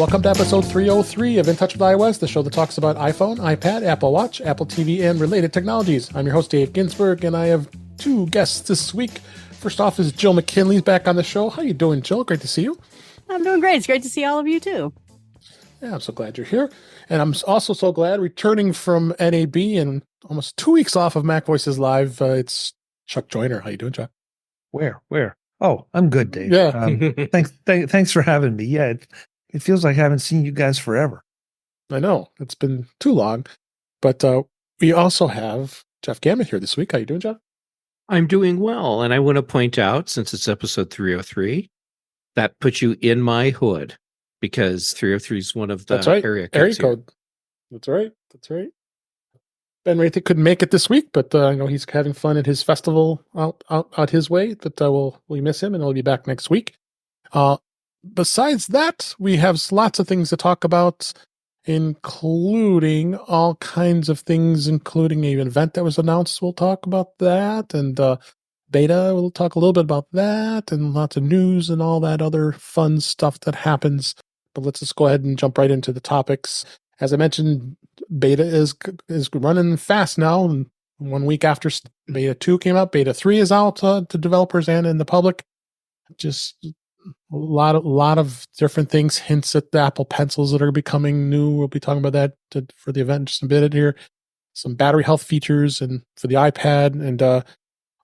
Welcome to episode 303 of In Touch with iOS, the show that talks about iPhone, iPad, Apple Watch, Apple TV, and related technologies. I'm your host, Dave Ginsburg, and I have two guests this week. First off is Jill McKinley's back on the show. How you doing, Jill? Great to see you. I'm doing great. It's great to see all of you, too. Yeah, I'm so glad you're here. And I'm also so glad returning from NAB and almost 2 weeks off of Mac Voices Live. It's Chuck Joyner. How you doing, Chuck? Where? Oh, I'm good, Dave. Yeah. Thanks for having me. Yeah, it feels like I haven't seen you guys forever. I know. It's been too long. But we also have Jeff Gamet here this week. How you doing, Jeff? I'm doing well. And I want to point out, since it's episode 303, that puts you in my hood because 303 is one of the area code. That's right. Ben Raythick couldn't make it this week, but I know he's having fun at his festival out his way. But we miss him, and he'll be back next week. Besides that, we have lots of things to talk about, including all kinds of things, including an event that was announced. We'll talk about that, and beta. We'll talk a little bit about that, and lots of news and all that other fun stuff that happens. But let's just go ahead and jump right into the topics. As I mentioned, beta is running fast now. And 1 week after beta 2 came out, beta 3 is out to developers and in the public. Just a lot of different things, hints at the Apple Pencils that are becoming new. We'll be talking about that for the event in just a bit here. Some battery health features and for the iPad and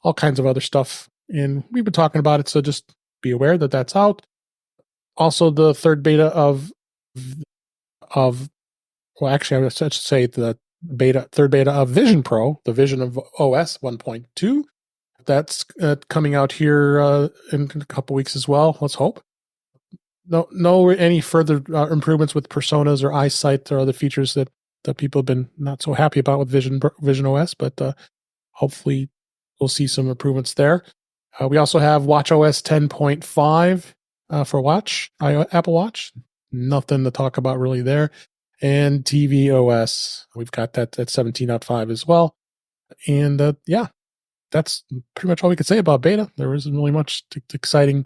all kinds of other stuff. And we've been talking about it, so just be aware that that's out. Also, the third beta of well, actually, I should say the third beta of Vision Pro, the Vision of OS 1.2. That's coming out here in a couple weeks as well. Let's hope. No any further improvements with personas or eyesight or other features that people have been not so happy about with Vision OS, but hopefully we'll see some improvements there. We also have watchOS 10.5 for Apple Watch. Nothing to talk about really there. And tvOS, we've got that at 17.5 as well. And that's pretty much all we could say about beta. There isn't really much exciting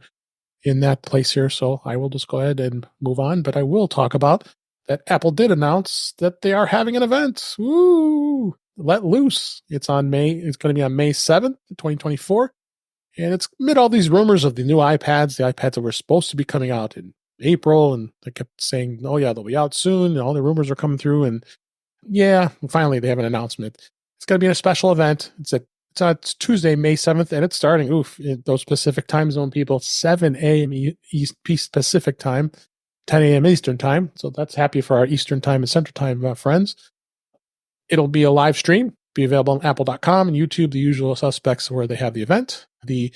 in that place here, so I will just go ahead and move on. But I will talk about that Apple did announce that they are having an event. Woo! Let Loose. It's going to be on May 7th, 2024. And it's amid all these rumors of the new iPads, the iPads that were supposed to be coming out in April, and they kept saying, oh yeah, they'll be out soon, and all the rumors are coming through, and finally they have an announcement. It's going to be a special event. It's Tuesday, May 7th, and it's starting, in those Pacific time zone people, 7 a.m. East Pacific time, 10 a.m. Eastern time, so that's happy for our Eastern time and Central time friends. It'll be a live stream, be available on apple.com and YouTube, the usual suspects where they have the event. The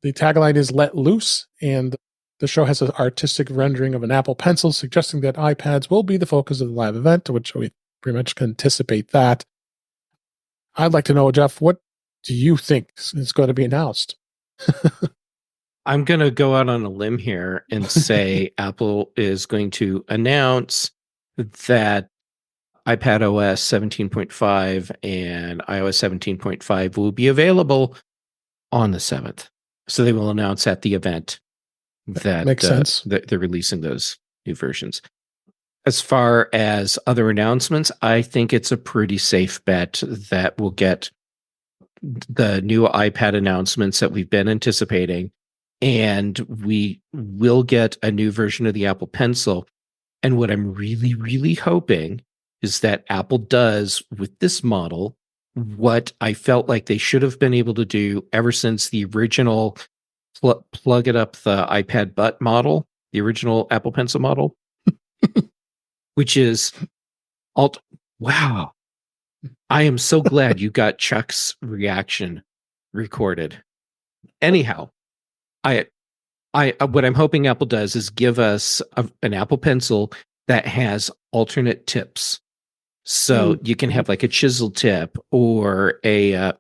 tagline is Let Loose, and the show has an artistic rendering of an Apple Pencil, suggesting that iPads will be the focus of the live event, which we pretty much can anticipate that. I'd like to know, Jeff, what do you think is going to be announced? I'm going to go out on a limb here and say Apple is going to announce that iPadOS 17.5 and iOS 17.5 will be available on the 7th. So they will announce at the event that makes sense. They're releasing those new versions. As far as other announcements, I think it's a pretty safe bet that we'll get the new iPad announcements that we've been anticipating, and we will get a new version of the Apple Pencil. And what I'm really, really hoping is that Apple does with this model what I felt like they should have been able to do ever since the original plug it up the iPad butt model, the original Apple Pencil model, which is wow. I am so glad you got Chuck's reaction recorded. Anyhow, what I'm hoping Apple does is give us an Apple Pencil that has alternate tips. So you can have like a chisel tip or a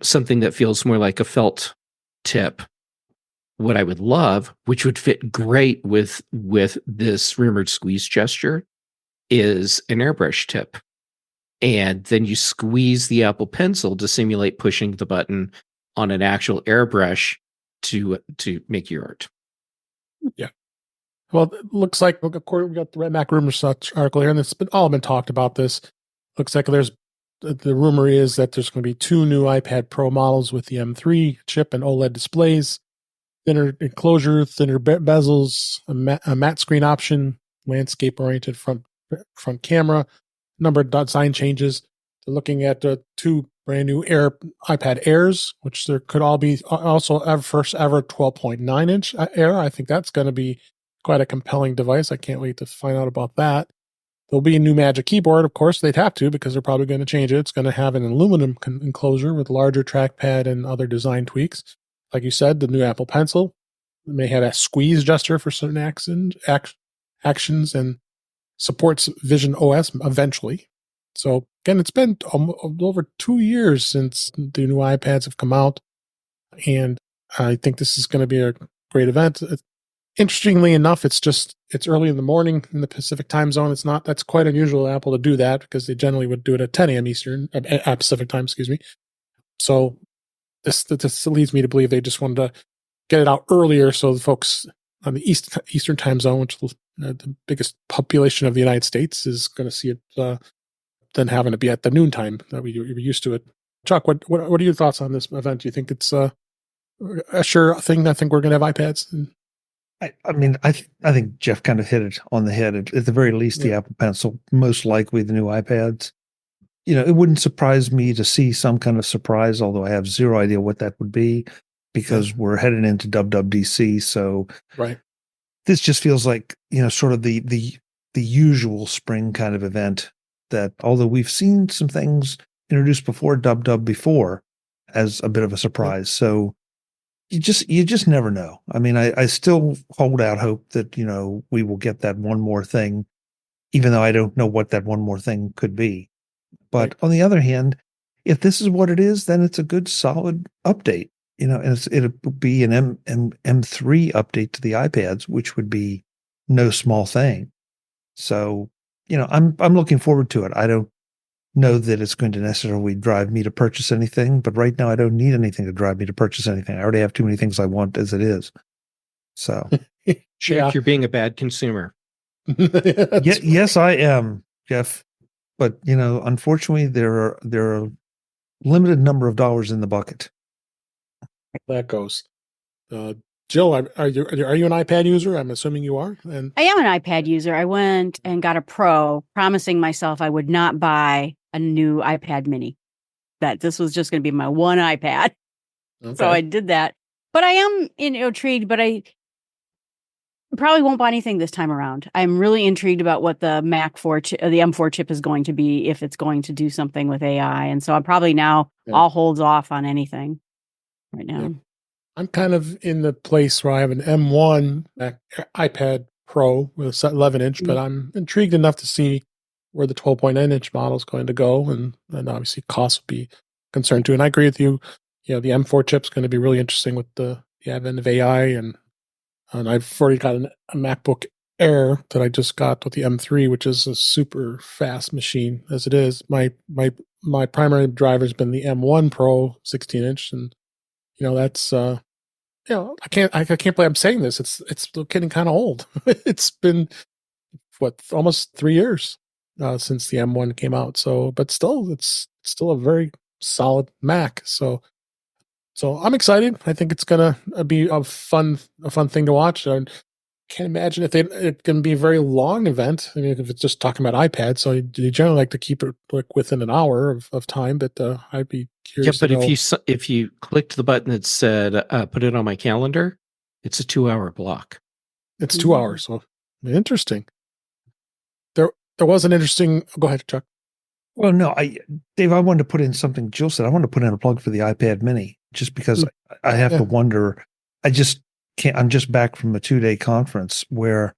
something that feels more like a felt tip. What I would love, which would fit great with this rumored squeeze gesture, is an airbrush tip. And then you squeeze the Apple Pencil to simulate pushing the button on an actual airbrush to make your art. Yeah. Well, it looks like, of course, we got the Red Mac Rumors article here, and it's all been talked about this. Looks like the rumor is that there's going to be 2 new iPad Pro models with the M3 chip and OLED displays, thinner enclosure, thinner bezels, a matte screen option, landscape-oriented front camera, number of design changes. They're looking at 2 brand new iPad Airs, which there could all be also first ever 12.9 inch Air. I think that's going to be quite a compelling device. I can't wait to find out about that. There'll be a new Magic Keyboard, of course. They'd have to because they're probably going to change it. It's going to have an aluminum enclosure with larger trackpad and other design tweaks. Like you said, the new Apple Pencil may have a squeeze gesture for certain actions and supports Vision OS eventually. So again, it's been over 2 years since the new iPads have come out, and I think this is going to be a great event. Interestingly enough, it's early in the morning in the Pacific time zone. That's quite unusual for Apple to do that because they generally would do it at 10 a.m. Eastern, Pacific time, excuse me. So this leads me to believe they just wanted to get it out earlier so the folks on the Eastern time zone, which is the biggest population of the United States, is going to see it than having to be at the noontime that we were used to it. Chuck, what are your thoughts on this event? Do you think it's a sure thing? I think we're going to have iPads. I think Jeff kind of hit it on the head. At the very least, the Apple Pencil, most likely the new iPads. It wouldn't surprise me to see some kind of surprise, although I have zero idea what that would be because we're headed into WWDC. So this just feels like, sort of the usual spring kind of event that, although we've seen some things introduced before WW before as a bit of a surprise. So you just never know. I mean, I still hold out hope that, we will get that one more thing, even though I don't know what that one more thing could be. But on the other hand, if this is what it is, then it's a good solid update, and it'll be an M3 update to the iPads, which would be no small thing. So, I'm looking forward to it. I don't know that it's going to necessarily drive me to purchase anything, but right now I don't need anything to drive me to purchase anything. I already have too many things I want as it is. So, You're being a bad consumer. Yes, I am, Jeff. But unfortunately, there are a limited number of dollars in the bucket. That goes. Jill, are you an iPad user? I'm assuming you are. And I am an iPad user. I went and got a Pro, promising myself I would not buy a new iPad Mini. That this was just going to be my one iPad. Okay. So I did that. But I am intrigued. But I probably won't buy anything this time around. I'm really intrigued about what the the M4 chip is going to be, if it's going to do something with AI. And so I'm probably now all holds off on anything right now. Yeah. I'm kind of in the place where I have an M1 iPad Pro with 11 inch, but I'm intrigued enough to see where the 12.9 inch model is going to go. And obviously costs will be concerned too. And I agree with you. The M4 chip is going to be really interesting with the advent of AI. And I've already got a MacBook Air that I just got with the M3, which is a super fast machine as it is. My primary driver has been the M1 Pro 16 inch. And, that's, I can't believe I'm saying this. It's getting kind of old. It's been almost 3 years since the M1 came out. So, but still, it's still a very solid Mac. So I'm excited. I think it's gonna be a fun thing to watch. I can't imagine if it's gonna be a very long event. I mean, if it's just talking about iPads, so you generally like to keep it like within an hour of time. But I'd be curious. Yeah, but if you clicked the button that said "put it on my calendar," it's a 2-hour block. It's 2 hours. So interesting. There was an interesting. Go ahead, Chuck. Well, no, Dave, I wanted to put in something Jill said. I wanted to put in a plug for the iPad Mini, just because I have to wonder. I just can't. I'm just back from a 2-day conference where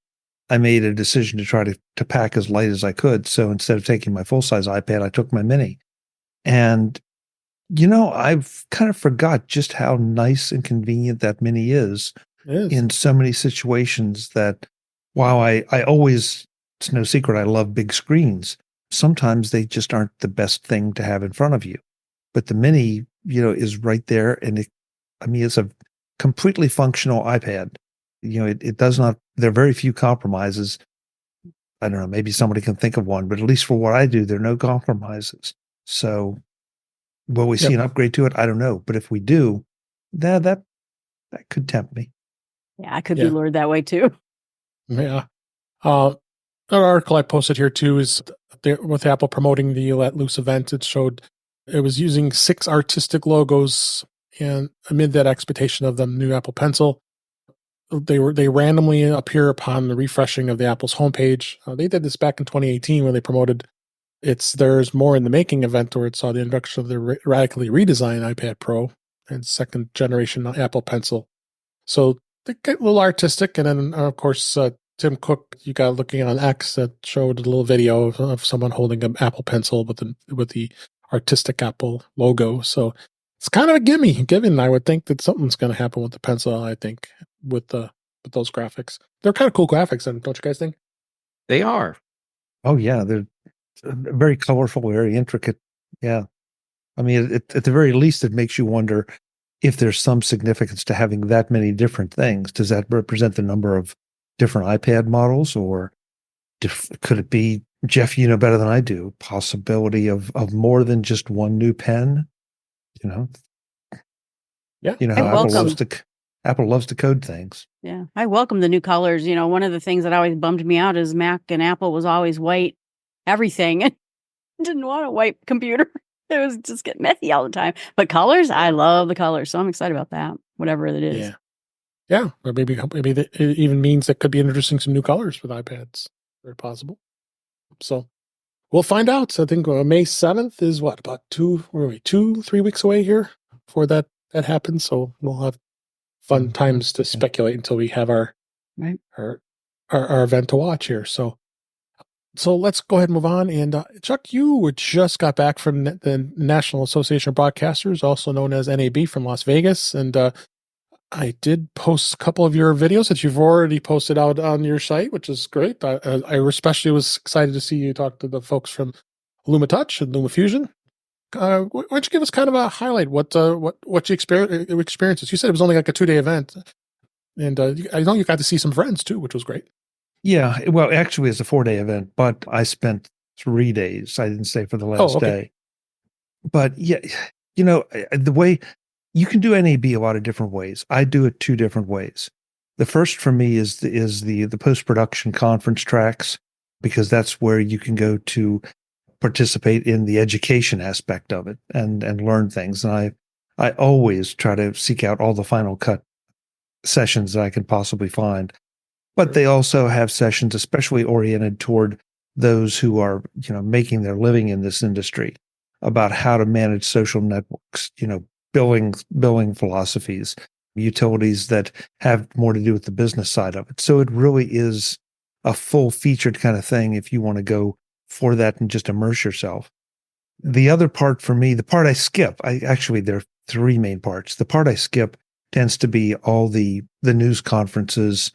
I made a decision to try to pack as light as I could. So instead of taking my full size iPad, I took my Mini, and I've kind of forgot just how nice and convenient that Mini is in so many situations. That while I always, it's no secret, I love big screens. Sometimes they just aren't the best thing to have in front of you. But the Mini, is right there. And it's a completely functional iPad. It does not, there are very few compromises. I don't know, maybe somebody can think of one, but at least for what I do, there are no compromises. So will we see an upgrade to it? I don't know. But if we do, that could tempt me. Yeah, I could be lured that way too. Yeah. An article I posted here too is with Apple promoting the Let Loose event. It showed it was using 6 artistic logos, and amid that expectation of the new Apple Pencil, they randomly appear upon the refreshing of the Apple's homepage. They did this back in 2018 when they promoted There's More in the Making event, where it saw the introduction of the radically redesigned iPad Pro and second generation Apple Pencil. So they get a little artistic, and then of course Tim Cook, you got looking on X, that showed a little video of someone holding an Apple Pencil with the artistic Apple logo. So it's kind of a given. I would think that something's going to happen with the pencil. I think with those graphics, they're kind of cool graphics, and don't you guys think? They are. Oh yeah, they're very colorful, very intricate. Yeah, I mean, at the very least, it makes you wonder if there's some significance to having that many different things. Does that represent the number of different iPad models, or could it be, Jeff, you know better than I do, possibility of more than just one new pen? Yeah. How Apple loves to code things. Yeah, I welcome the new colors. One of the things that always bummed me out is Mac and Apple was always white everything. I didn't want a white computer. It was just get messy all the time. But colors, I love the colors, so I'm excited about that. Whatever it is. Yeah. Or maybe it even means that could be introducing some new colors with iPads. Very possible. So we'll find out. So I think May 7th is what, about 3 weeks away here before that happens. So we'll have fun times to speculate until we have our event to watch here. So let's go ahead and move on. And Chuck, you just got back from the National Association of Broadcasters, also known as NAB, from Las Vegas. And I did post a couple of your videos that you've already posted out on your site, which is great. I especially was excited to see you talk to the folks from LumaTouch and LumaFusion. Why don't you give us kind of a highlight? What you experiences? You said it was only like a 2-day event, and I know you got to see some friends too, which was great. Yeah, well, actually, it's a 4-day event, but I spent 3 days. I didn't stay for the last day. But yeah, the way you can do NAB a lot of different ways. I do it 2 different ways. The first for me is the post-production conference tracks, because that's where you can go to participate in the education aspect of it and learn things. And I always try to seek out all the Final Cut sessions that I can possibly find. But they also have sessions especially oriented toward those who are, making their living in this industry, about how to manage social networks, billing philosophies, utilities that have more to do with the business side of it. So it really is a full featured kind of thing if you want to go for that and just immerse yourself. The other part for me, the part I skip, there are 3 main parts. The part I skip tends to be all the news conferences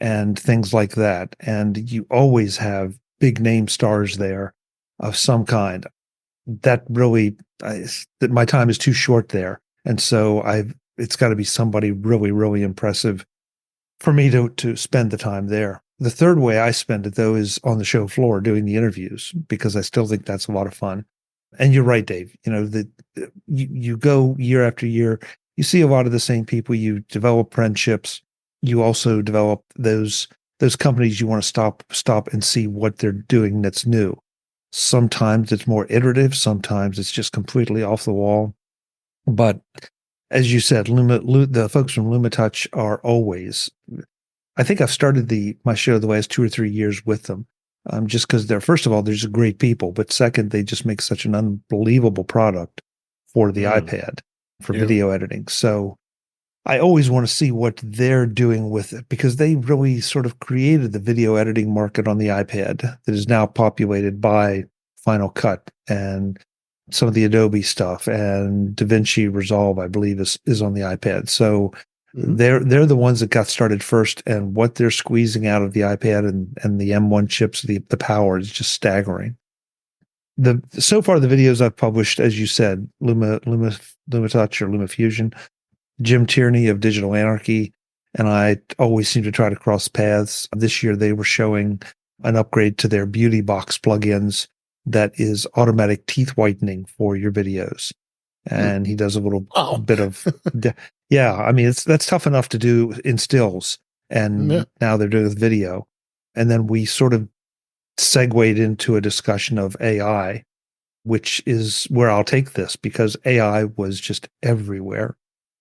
and things like that. And you always have big name stars there of some kind. That really, my time is too short there. And so it's got to be somebody really, really impressive for me to spend the time there. The third way I spend it, though, is on the show floor doing the interviews, because I still think that's a lot of fun. And you're right, Dave. You go year after year, you see a lot of the same people, you develop friendships. You also develop those companies you want to stop and see what they're doing that's new. Sometimes it's more iterative. Sometimes it's just completely off the wall. But as you said, the folks from LumaTouch are always. I think I've started my show the last 2 or 3 years with them, just because first of all, they're just great people, but second, they just make such an unbelievable product for the iPad for video editing. So I always want to see what they're doing with it, because they really sort of created the video editing market on the iPad that is now populated by Final Cut and some of the Adobe stuff, and DaVinci Resolve, I believe, is on the iPad. So they're the ones that got started first, and what they're squeezing out of the iPad and the M1 chips, the power is just staggering. So far, the videos I've published, as you said, LumaTouch or LumaFusion, Jim Tierney of Digital Anarchy, and I always seem to try to cross paths. This year they were showing an upgrade to their Beauty Box plugins that is automatic teeth whitening for your videos. And he does a little bit of, yeah, I mean, that's tough enough to do in stills. And now they're doing it with video. And then we sort of segued into a discussion of AI, which is where I'll take this, because AI was just everywhere.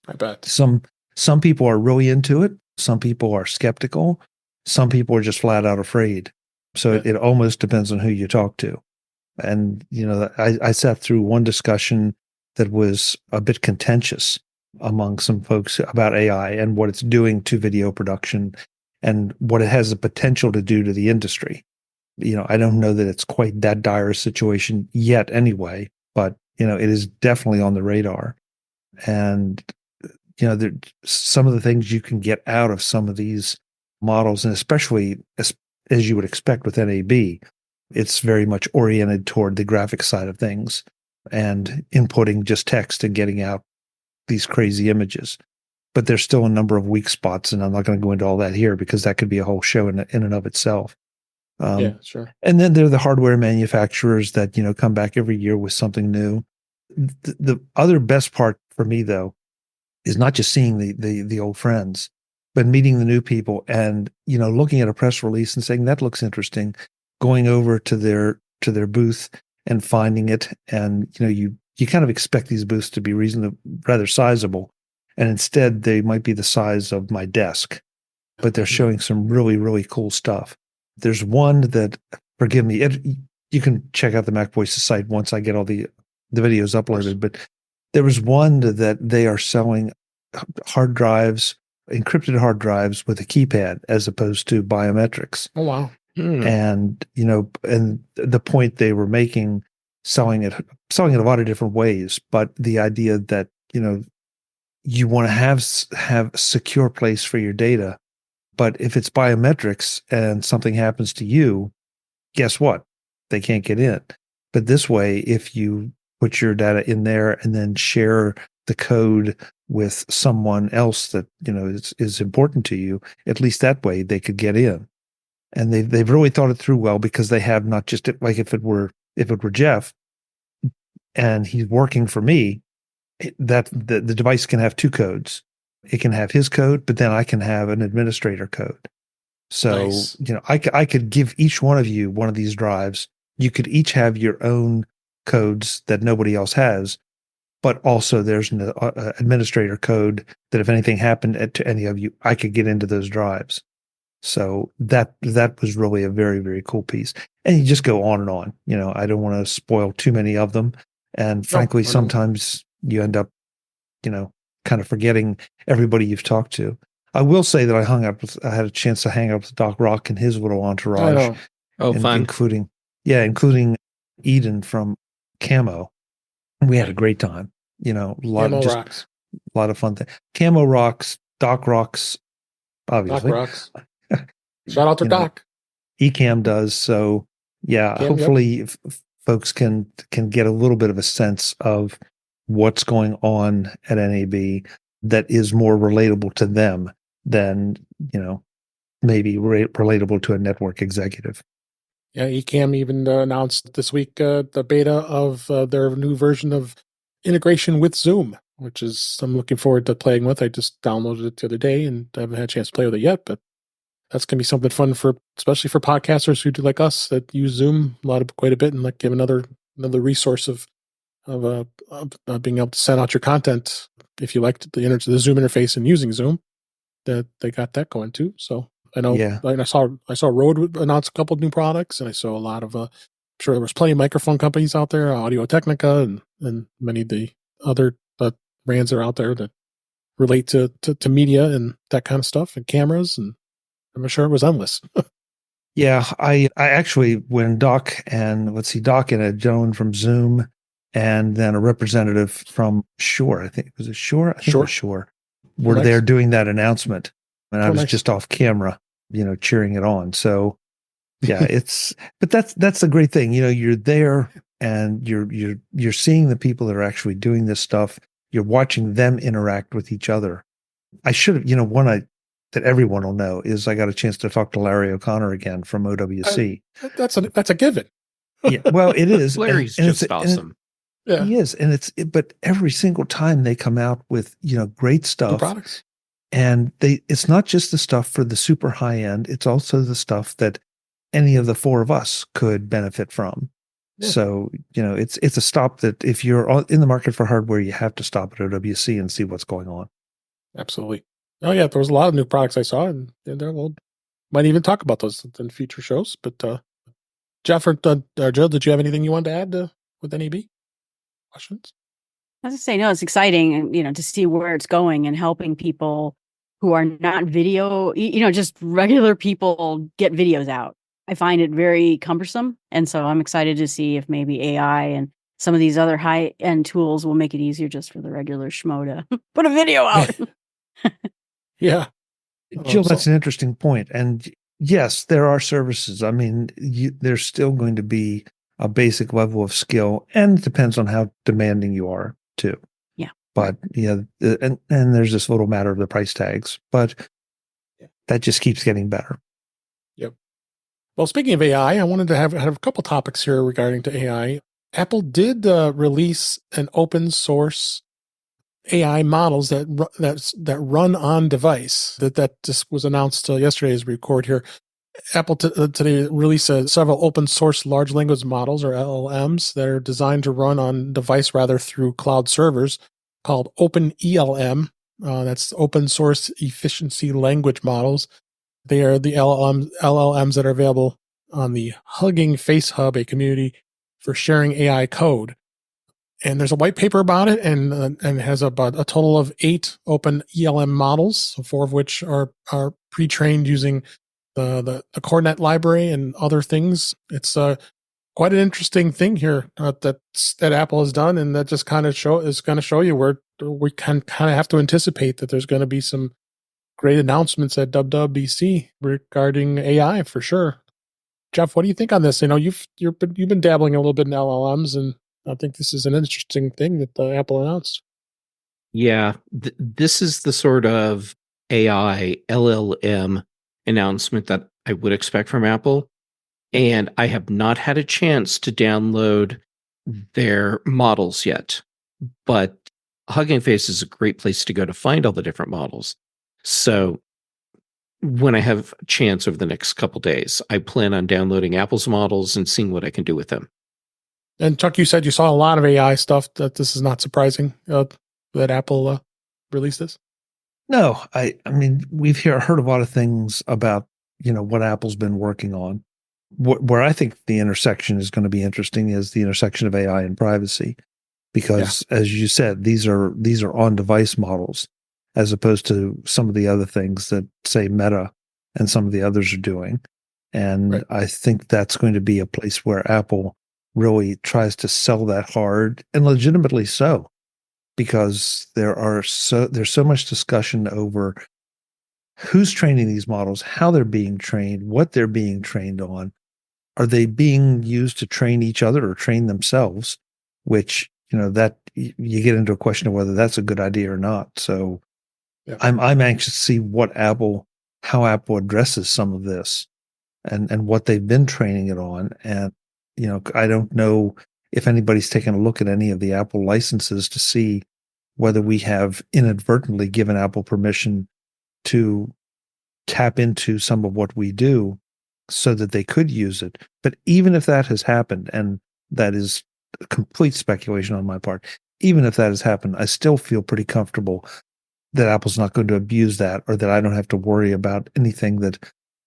I bet. Some people are really into it. Some people are skeptical. Some people are just flat out afraid. So it almost depends on who you talk to. And, you know, I sat through one discussion that was a bit contentious among some folks about AI and what it's doing to video production and what it has the potential to do to the industry. You know, I don't know that it's quite that dire a situation yet anyway, but, you know, it is definitely on the radar. And, you know, some of the things you can get out of some of these models, and especially as you would expect with NAB, it's very much oriented toward the graphic side of things and inputting just text and getting out these crazy images. But there's still a number of weak spots, and I'm not going to go into all that here because that could be a whole show in and of itself. Yeah, sure. And then there are the hardware manufacturers that, you know, come back every year with something new. The other best part for me, though, is not just seeing the old friends, but meeting the new people and, you know, looking at a press release and saying, that looks interesting, going over to their booth and finding it. And, you know, you kind of expect these booths to be rather sizable. And instead they might be the size of my desk, but they're showing some really, really cool stuff. There's one that, forgive me, you can check out the Mac Voices site once I get all the videos uploaded, but there was one that they are selling hard drives, encrypted hard drives with a keypad as opposed to biometrics. Oh, wow. And, you know, and the point they were making, selling it a lot of different ways, but the idea that, you know, you want to have a secure place for your data, but if it's biometrics and something happens to you, guess what? They can't get in. But this way, if you put your data in there and then share the code with someone else that, you know, is important to you, at least that way they could get in. And they've really thought it through well, because they have not just, like, if it were Jeff and he's working for me, that the device can have two codes. It can have his code, but then I can have an administrator code. So, nice. You know, I could give each one of you one of these drives. You could each have your own codes that nobody else has, but also there's an administrator code that if anything happened to any of you, I could get into those drives. So that was really a very, very cool piece. And you just go on and on. You know, I don't want to spoil too many of them. And frankly, sometimes you end up, you know, kind of forgetting everybody you've talked to. I will say that I had a chance to hang out with Doc Rock and his little entourage. Fun. Including Eden from Camo. We had a great time. You know, a lot of fun things. Camo rocks, Doc rocks, obviously. Doc rocks. Shout out to Doc. Ecamm does. So yeah, hopefully folks can get a little bit of a sense of what's going on at NAB that is more relatable to them than, you know, maybe relatable to a network executive. Yeah, Ecamm even announced this week the beta of their new version of integration with Zoom, which is I'm looking forward to playing with. I just downloaded it the other day and I haven't had a chance to play with it yet, but that's going to be something fun especially for podcasters who do like us that use Zoom quite a bit, and like give another resource of being able to send out your content if you like the Zoom interface and using Zoom. That they got that going too. So I know. Yeah. I saw Rode announce a couple of new products, and I saw a lot of. I'm sure there was plenty of microphone companies out there, Audio Technica, and many of the other brands that are out there that relate to media and that kind of stuff and cameras, and I'm sure it was endless. Yeah, I actually, when Doc and a gentleman from Zoom and then a representative from Shure, I think it was Shure. Were there doing that announcement, and I was just off camera, you know, cheering it on. So yeah, but that's the great thing. You know, you're there and you're seeing the people that are actually doing this stuff. You're watching them interact with each other. I should have, you know, that everyone will know is I got a chance to talk to Larry O'Connor again from OWC. That's a given. Yeah, well, it is. Larry's just awesome. Yeah. He is, and but every single time they come out with great stuff, new products, and it's not just the stuff for the super high end; it's also the stuff that any of the four of us could benefit from. Yeah. So it's a stop that if you're in the market for hardware, you have to stop at OWC and see what's going on. Absolutely. Oh yeah, there was a lot of new products I saw, and we'll might even talk about those in future shows. But Jeff or Jill, did you have anything you wanted to add with NAB? Questions? I was going to say, no, it's exciting, to see where it's going and helping people who are not video, just regular people get videos out. I find it very cumbersome. And so I'm excited to see if maybe AI and some of these other high-end tools will make it easier just for the regular schmo to put a video out. Yeah. Jill, that's an interesting point. And yes, there are services. I mean, there's still going to be a basic level of skill, and it depends on how demanding you are too. Yeah. But and there's this little matter of the price tags, but that just keeps getting better. Yep. Well, speaking of AI, I wanted to have a couple topics here regarding to AI. Apple did release an open source AI models that run on device. That just was announced yesterday as we record here. Apple today released several open source large language models, or LLMs, that are designed to run on device rather through cloud servers, called OpenELM. That's open source efficiency language models. They are the LLMs that are available on the Hugging Face Hub, a community for sharing AI code. And there's a white paper about it, and has about a total of 8 open ELM models, 4 of which are pre-trained using the CoreNet library and other things. It's quite an interesting thing here that Apple has done, and that just kind of is going to show you where we can kind of have to anticipate that there's going to be some great announcements at WWDC regarding AI for sure. Jeff, what do you think on this? You've been dabbling a little bit in LLMs, and I think this is an interesting thing that Apple announced. Yeah, this is the sort of AI LLM announcement that I would expect from Apple. And I have not had a chance to download their models yet. But Hugging Face is a great place to go to find all the different models. So when I have a chance over the next couple days, I plan on downloading Apple's models and seeing what I can do with them. And Chuck, you said you saw a lot of AI stuff. That this is not surprising that Apple released this. No, I mean, we've heard a lot of things about what Apple's been working on. Where I think the intersection is going to be interesting is the intersection of AI and privacy, because as you said, these are on-device models as opposed to some of the other things that, say, Meta and some of the others are doing. And I think that's going to be a place where Apple really tries to sell that hard, and legitimately so, because there's so much discussion over who's training these models, how they're being trained, what they're being trained on. Are they being used to train each other or train themselves? Which, that you get into a question of whether that's a good idea or not. So I'm anxious to see how Apple addresses some of this and what they've been training it on. And, I don't know if anybody's taken a look at any of the Apple licenses to see whether we have inadvertently given Apple permission to tap into some of what we do so that they could use it. But even if that has happened, and that is complete speculation on my part, even if that has happened, I still feel pretty comfortable that Apple's not going to abuse that, or that I don't have to worry about anything that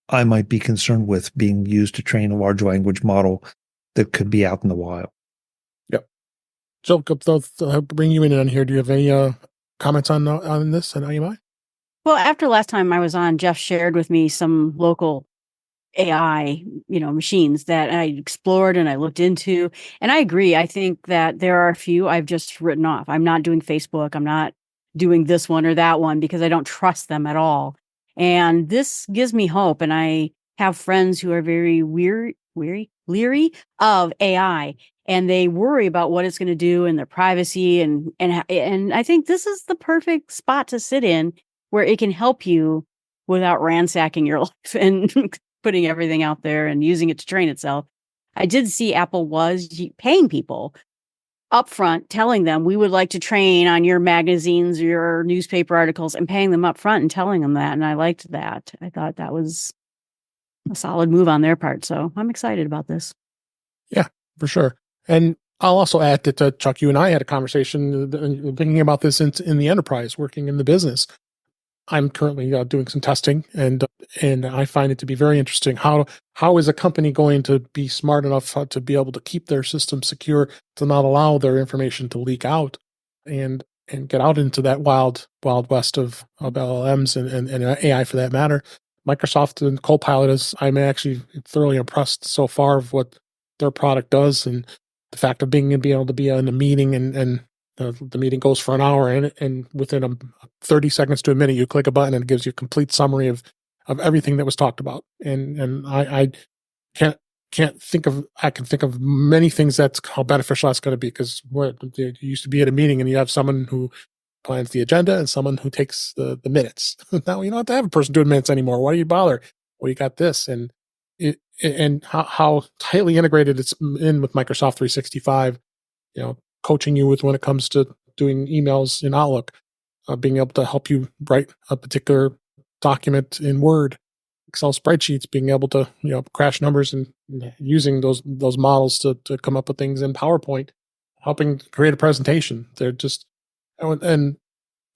I might be concerned with being used to train a large language model that could be out in the wild. Yep. So, I'll bring you in on here. Do you have any comments on this and IMI? Well, after last time I was on, Jeff shared with me some local AI, machines that I explored and I looked into. And I agree. I think that there are a few I've just written off. I'm not doing Facebook. I'm not doing this one or that one because I don't trust them at all. And this gives me hope. And I have friends who are very leery of AI, and they worry about what it's going to do and their privacy. And I think this is the perfect spot to sit in, where it can help you without ransacking your life and putting everything out there and using it to train itself. I did see Apple was paying people upfront, telling them we would like to train on your magazines or your newspaper articles, and paying them upfront and telling them that. And I liked that. I thought that was a solid move on their part. So I'm excited about this. Yeah, for sure. And I'll also add that Chuck, you and I had a conversation thinking about this in the enterprise, working in the business. I'm currently doing some testing, and I find it to be very interesting. How is a company going to be smart enough to be able to keep their system secure, to not allow their information to leak out and get out into that wild west of LLMs and AI for that matter? Microsoft and Copilot I'm actually thoroughly impressed so far of what their product does, and the fact of being able to be in a meeting and the meeting goes for an hour, and within 30 seconds to a minute, you click a button and it gives you a complete summary of everything that was talked about. And I can't think of, I can think of many things that's how beneficial that's going to be, because you used to be at a meeting and you have someone who plans the agenda and someone who takes the minutes. Now you don't have to have a person doing minutes anymore. Why do you bother? Well, you got this, and how tightly integrated it's in with Microsoft 365. Coaching you with when it comes to doing emails in Outlook, being able to help you write a particular document in Word, Excel spreadsheets, being able to crash numbers and using those models to come up with things in PowerPoint, helping create a presentation. They're just, and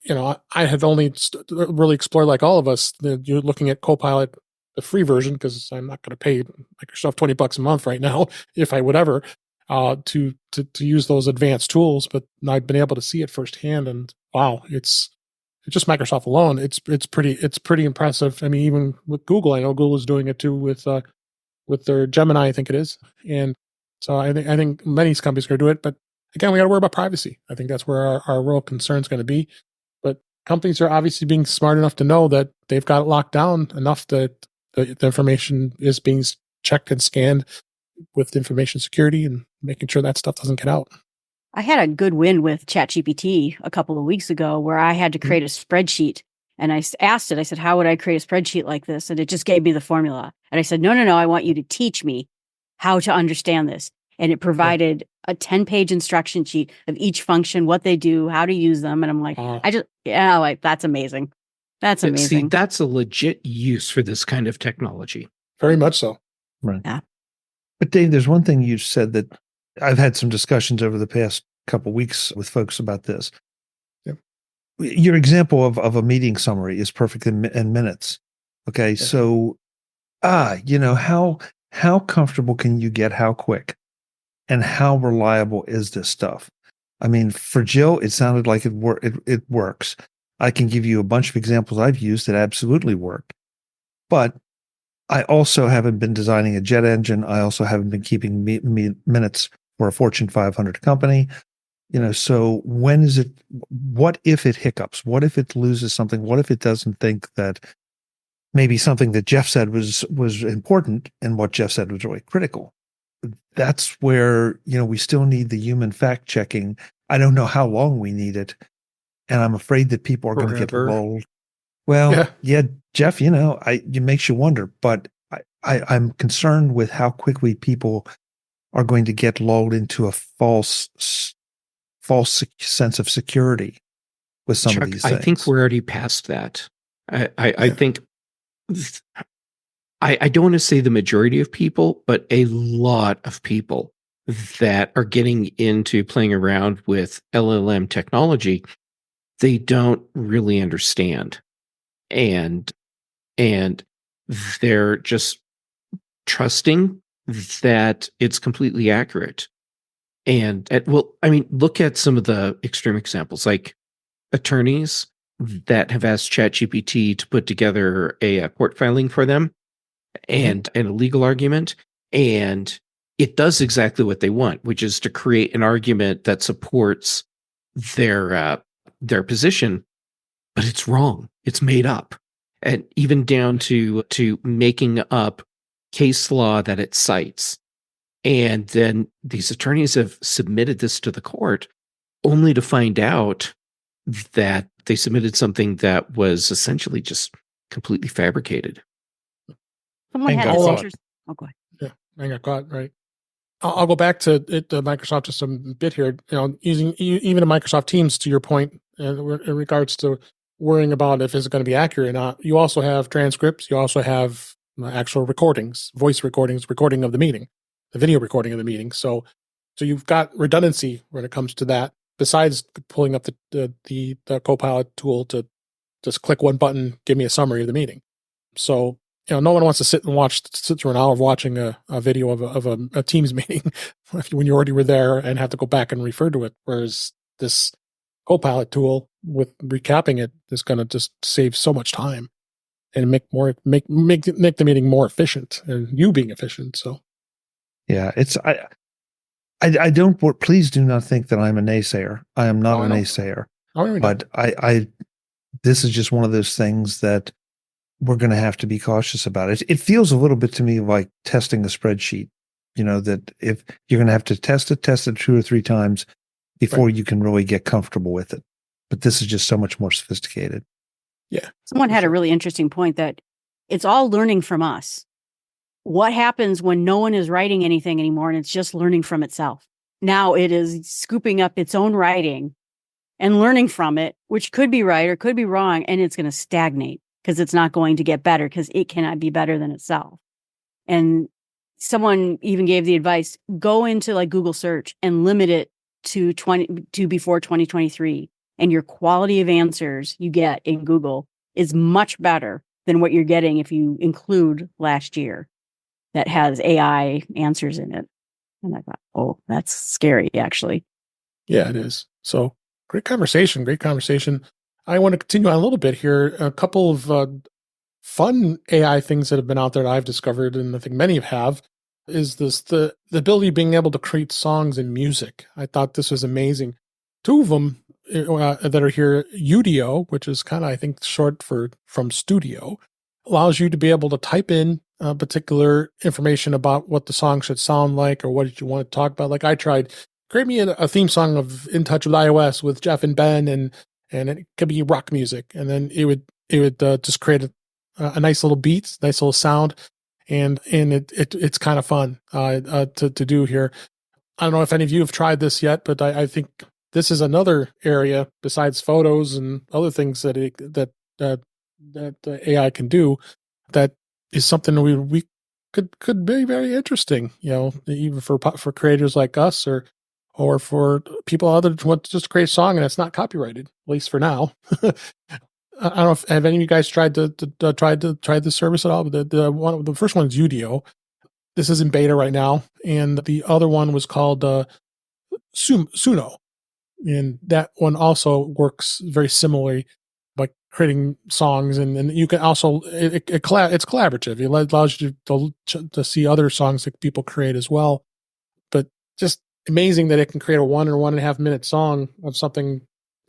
I have only really explored, like all of us. You're looking at Copilot, the free version, because I'm not going to pay Microsoft $20 a month right now, if I would ever. To use those advanced tools, but I've been able to see it firsthand, and wow, it's just Microsoft alone. It's pretty impressive. I mean, even with Google, I know Google is doing it too with their Gemini, I think it is, and so I think many companies are going to do it. But again, we got to worry about privacy. I think that's where our real concern is going to be. But companies are obviously being smart enough to know that they've got it locked down enough that the information is being checked and scanned with information security and making sure that stuff doesn't get out. I had a good win with ChatGPT a couple of weeks ago where I had to create a spreadsheet, and I asked it, I said, how would I create a spreadsheet like this? And it just gave me the formula. And I said, no, I want you to teach me how to understand this. And it provided a 10-page instruction sheet of each function, what they do, how to use them. And I'm like, that's amazing. That's amazing. See, that's a legit use for this kind of technology. Very much so. Right. Yeah. But Dave, there's one thing you said that I've had some discussions over the past couple of weeks with folks about this. Yep. Your example of a meeting summary is perfect in minutes. Okay. Yep. So, how comfortable can you get? How quick? And how reliable is this stuff? I mean, for Jill, it sounded like it works. I can give you a bunch of examples I've used that absolutely work. But I also haven't been designing a jet engine. I also haven't been keeping minutes for a Fortune 500 company. So what if it hiccups? What if it loses something? What if it doesn't think that maybe something that Jeff said was important and what Jeff said was really critical? That's where, we still need the human fact checking. I don't know how long we need it. And I'm afraid that people are going to get lulled. Well, yeah, Jeff, it makes you wonder, but I'm concerned with how quickly people are going to get lulled into a false sense of security with some of these things. I think we're already past that. I think, I don't want to say the majority of people, but a lot of people that are getting into playing around with LLM technology, they don't really understand. And they're just trusting that it's completely accurate. And look at some of the extreme examples, like attorneys that have asked ChatGPT to put together a court filing for them and a legal argument, and it does exactly what they want, which is to create an argument that supports their position, but it's wrong. It's made up. And even down to making up case law that it cites. And then these attorneys have submitted this to the court only to find out that they submitted something that was essentially just completely fabricated. Someone Ain't had got this caught. interesting. Oh, go ahead. Yeah, I got caught, right. I'll go back to it, Microsoft just a bit here. Using even in Microsoft Teams, to your point, in regards to worrying about if it's going to be accurate or not. You also have transcripts. You also have actual recordings, voice recordings, recording of the meeting, the video recording of the meeting. So you've got redundancy when it comes to that. Besides pulling up the Copilot tool to just click one button, give me a summary of the meeting. So no one wants to sit through an hour of watching a video of a Teams meeting when you already were there and have to go back and refer to it. Whereas this Copilot tool with recapping it is going to just save so much time and make the meeting more efficient and you being efficient. So yeah, I don't. Please do not think that I'm a naysayer. I am not a naysayer. But this is just one of those things that we're going to have to be cautious about. It feels a little bit to me like testing a spreadsheet. That if you're going to have to test it 2 or 3 times before you can really get comfortable with it. But this is just so much more sophisticated. Yeah. Someone had a really interesting point that it's all learning from us. What happens when no one is writing anything anymore and it's just learning from itself? Now it is scooping up its own writing and learning from it, which could be right or could be wrong, and it's going to stagnate because it's not going to get better because it cannot be better than itself. And someone even gave the advice, go into like Google search and limit it to before 2023. And your quality of answers you get in Google is much better than what you're getting if you include last year that has AI answers in it. And I thought, oh, that's scary, actually. Yeah, it is. So great conversation. I want to continue on a little bit here. A couple of fun AI things that have been out there that I've discovered, and I think many have, is the ability of being able to create songs and music. I thought this was amazing. 2 of them that are here, Udio, which is kind of, I think, short from studio, allows you to be able to type in particular information about what the song should sound like or what you want to talk about. Like I tried, create me a theme song of In Touch with iOS with Jeff and Ben, and it could be rock music, and then it would just create a nice little beat, nice little sound, and it's kind of fun to do here. I don't know if any of you have tried this yet, but I think this is another area besides photos and other things that the AI can do that is something we could be very interesting, even for creators like us or for people other who want to just create a song and it's not copyrighted, at least for now. I don't know if have any of you guys tried this service at all. But the first one is Udio. This is in beta right now, and the other one was called Suno, and that one also works very similarly, like creating songs, and you can also it's collaborative. It allows you to see other songs that people create as well. But just amazing that it can create a 1 or 1.5 minute song of something.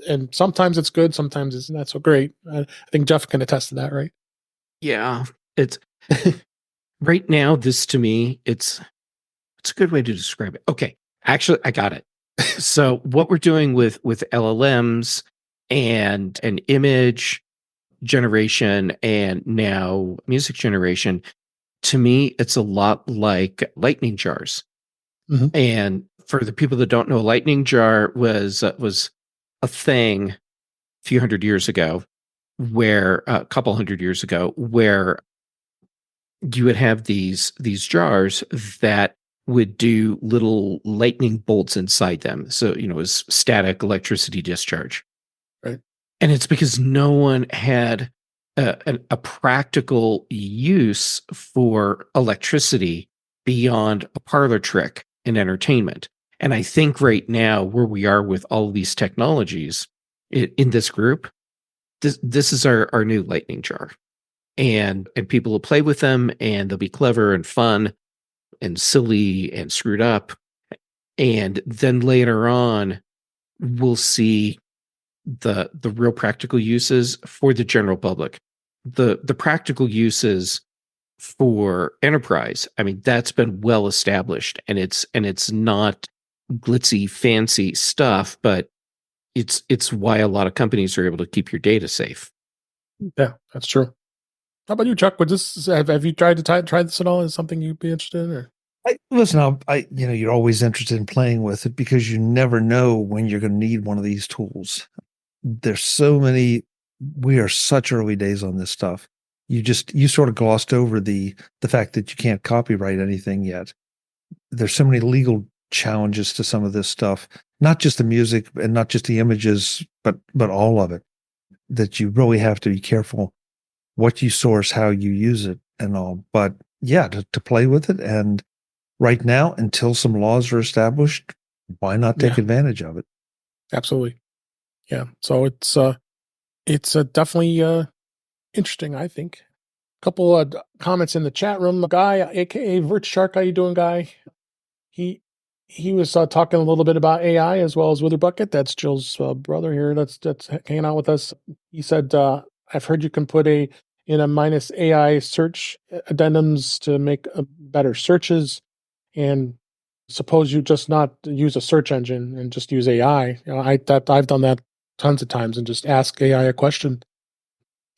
And sometimes it's good, sometimes it's not so great. I think Jeff can attest to that, right? Yeah, it's right now. This to me, it's a good way to describe it. Okay, actually, I got it. So what we're doing with LLMs and an image generation and now music generation, to me, it's a lot like lightning jars. Mm-hmm. And for the people that don't know, lightning jar was a thing a few hundred years ago, where a couple hundred years ago, where you would have these jars that would do little lightning bolts inside them. So, it was static electricity discharge. Right. And it's because no one had a practical use for electricity beyond a parlor trick in entertainment. And I think right now, where we are with all of these technologies in this group, this is our new lightning jar. And people will play with them, and they'll be clever and fun and silly and screwed up. And then later on, we'll see the real practical uses for the general public. The practical uses for enterprise, I mean, that's been well established, and it's not glitzy, fancy stuff, but it's why a lot of companies are able to keep your data safe. Yeah, that's true. How about you, Chuck? Would this have you tried to try this at all? Is something you'd be interested in? Or? Listen, you're always interested in playing with it because you never know when you're going to need one of these tools. There's so many. We are such early days on this stuff. You sort of glossed over the fact that you can't copyright anything yet. There's so many legal challenges to some of this stuff, not just the music and not just the images, but all of it, that you really have to be careful what you source, how you use it and all. But yeah, to play with it. And right now, until some laws are established, why not take advantage of it? Absolutely. Yeah. So it's definitely interesting, I think. A couple of comments in the chat room. Guy, aka Vert Shark, how you doing, Guy? He was talking a little bit about AI as well as Witherbucket. That's Jill's brother here. That's hanging out with us. He said, "I've heard you can put in a minus AI search addendums to make better searches, and suppose you just not use a search engine and just use AI. I've done that tons of times and just ask AI a question,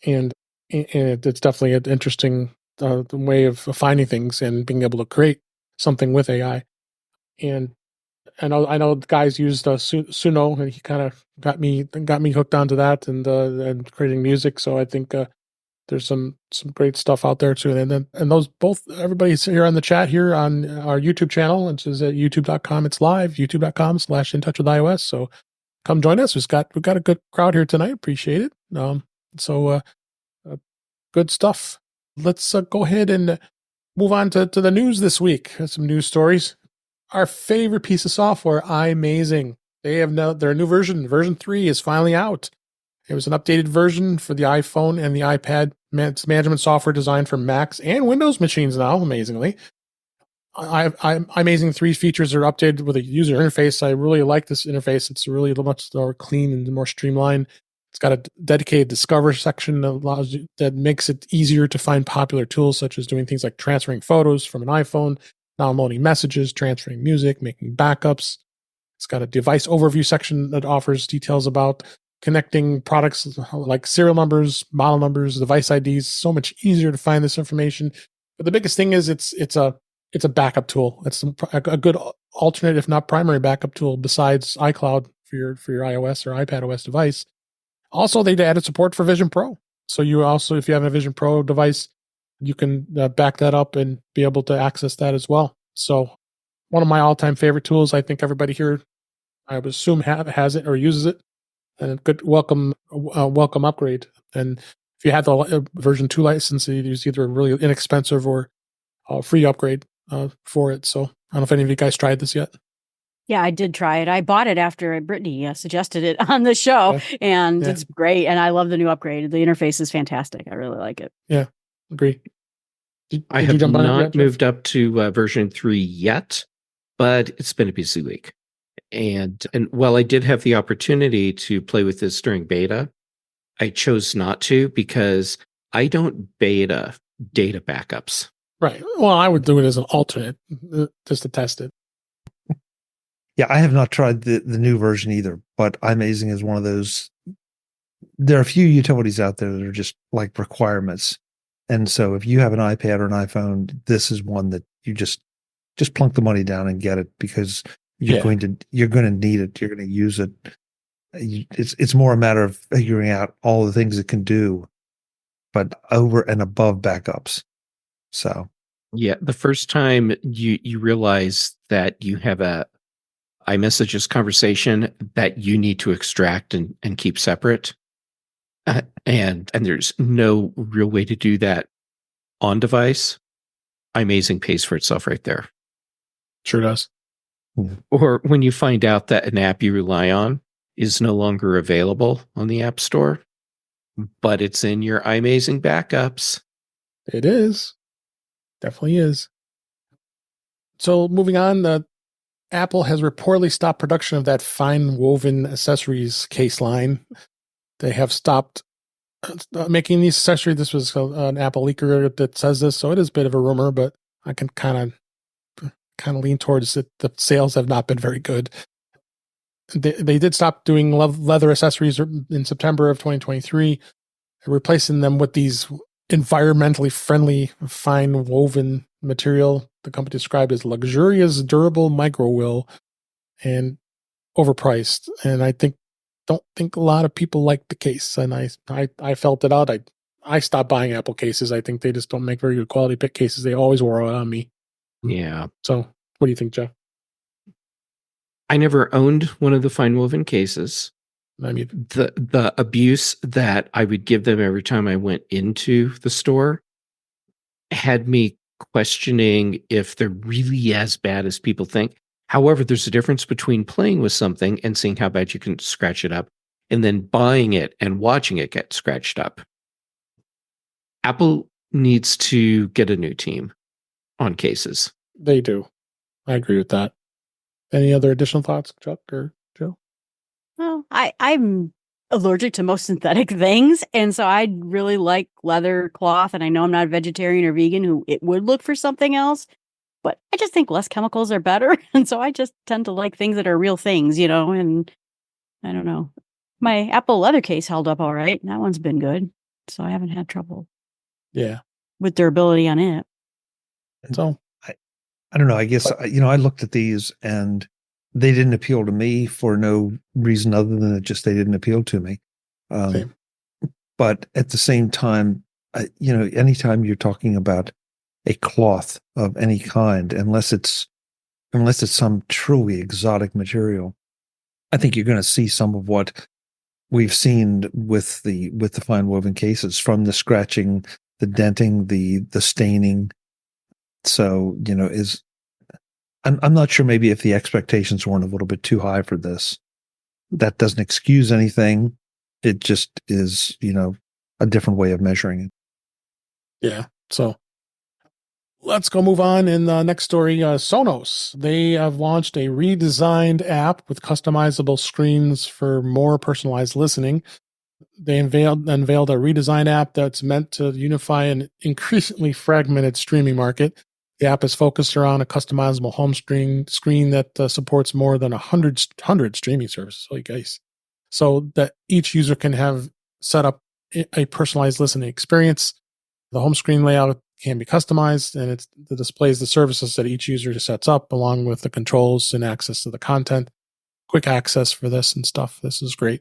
and it's definitely an interesting way of finding things and being able to create something with AI. And I know the guys used Suno, and he kind of got me hooked onto that and creating music. So I think there's some great stuff out there too. And those both, everybody's here on the chat here on our YouTube channel, which is at youtube.com. It's live, youtube.com/intouchwithiOS. So come join us. We've got a good crowd here tonight. Appreciate it. So good stuff. Let's go ahead and move on to the news this week. Some news stories. Our favorite piece of software, iMazing. They have their new version. Version 3 is finally out. It was an updated version for the iPhone and the iPad. It's management software designed for Macs and Windows machines now, amazingly. iMazing 3 features are updated with a user interface. I really like this interface. It's really much more clean and more streamlined. It's got a dedicated Discover section that makes it easier to find popular tools, such as doing things like transferring photos from an iPhone, downloading messages, transferring music, making backups. It's got a device overview section that offers details about connecting products like serial numbers, model numbers, device IDs. So much easier to find this information. But the biggest thing is it's a backup tool. It's a good alternate, if not primary, backup tool besides iCloud for your iOS or iPadOS device. Also, they added support for Vision Pro. So you also, if you have a Vision Pro device, you can back that up and be able to access that as well. So one of my all-time favorite tools. I think everybody here, I would assume, has it or uses it. And a good welcome upgrade. And if you have the version 2 license, it's either a really inexpensive or free upgrade for it. So I don't know if any of you guys tried this yet. Yeah, I did try it. I bought it after Brittany suggested it on the show, and it's great. And I love the new upgrade. The interface is fantastic. I really like it. Yeah, agree. I have not moved up to version 3 yet, but it's been a busy week. And while I did have the opportunity to play with this during beta, I chose not to because I don't beta data backups. Right. Well, I would do it as an alternate just to test it. Yeah, I have not tried the new version either, but iMazing is one of those. There are a few utilities out there that are just like requirements. And so if you have an iPad or an iPhone, this is one that you just plunk the money down and get it because you're going to need it. You're going to use it. It's more a matter of figuring out all the things it can do, but over and above backups. So yeah, the first time you realize that you have a iMessages conversation that you need to extract and keep separate, and there's no real way to do that on device, iMazing pays for itself right there. Sure does. Or when you find out that an app you rely on is no longer available on the App Store, but it's in your iMazing backups. It is. Definitely is. So moving on, Apple has reportedly stopped production of that fine woven accessories case line. They have stopped making these accessories. This was an Apple leaker that says this, so it is a bit of a rumor, but I can kind of lean towards it. The sales have not been very good. They did stop doing leather accessories in September of 2023, replacing them with these environmentally friendly, fine woven material. The company described as luxurious, durable microwool and overpriced. And don't think a lot of people like the case. And I felt it out. I stopped buying Apple cases. I think they just don't make very good quality pick cases. They always wore out on me. Yeah. So what do you think, Jeff? I never owned one of the fine woven cases. I mean, the abuse that I would give them every time I went into the store had me questioning if they're really as bad as people think. However, there's a difference between playing with something and seeing how bad you can scratch it up, and then buying it and watching it get scratched up. Apple needs to get a new team on cases. They do. I agree with that. Any other additional thoughts, Chuck or Joe? Well, I'm allergic to most synthetic things, and so I really like leather cloth, and I know I'm not a vegetarian or vegan who it would look for something else, but I just think less chemicals are better, and so I just tend to like things that are real things, and I don't know. My Apple leather case held up all right, and that one's been good, so I haven't had trouble with durability on it. So I don't know. I guess, I looked at these and they didn't appeal to me for no reason other than they didn't appeal to me. But at the same time, anytime you're talking about a cloth of any kind, unless it's some truly exotic material, I think you're going to see some of what we've seen with the fine woven cases, from the scratching, the denting, the staining. So, I'm not sure, maybe if the expectations weren't a little bit too high for this. That doesn't excuse anything. It just is, a different way of measuring it. Yeah. So let's go move on. In the next story, Sonos. They have launched a redesigned app with customizable screens for more personalized listening. They unveiled a redesigned app that's meant to unify an increasingly fragmented streaming market. The app is focused around a customizable home screen that supports more than 100 streaming services. Holy guys. So that each user can have set up a personalized listening experience. The home screen layout can be customized, and it displays the services that each user sets up, along with the controls and access to the content. Quick access for this and stuff. This is great.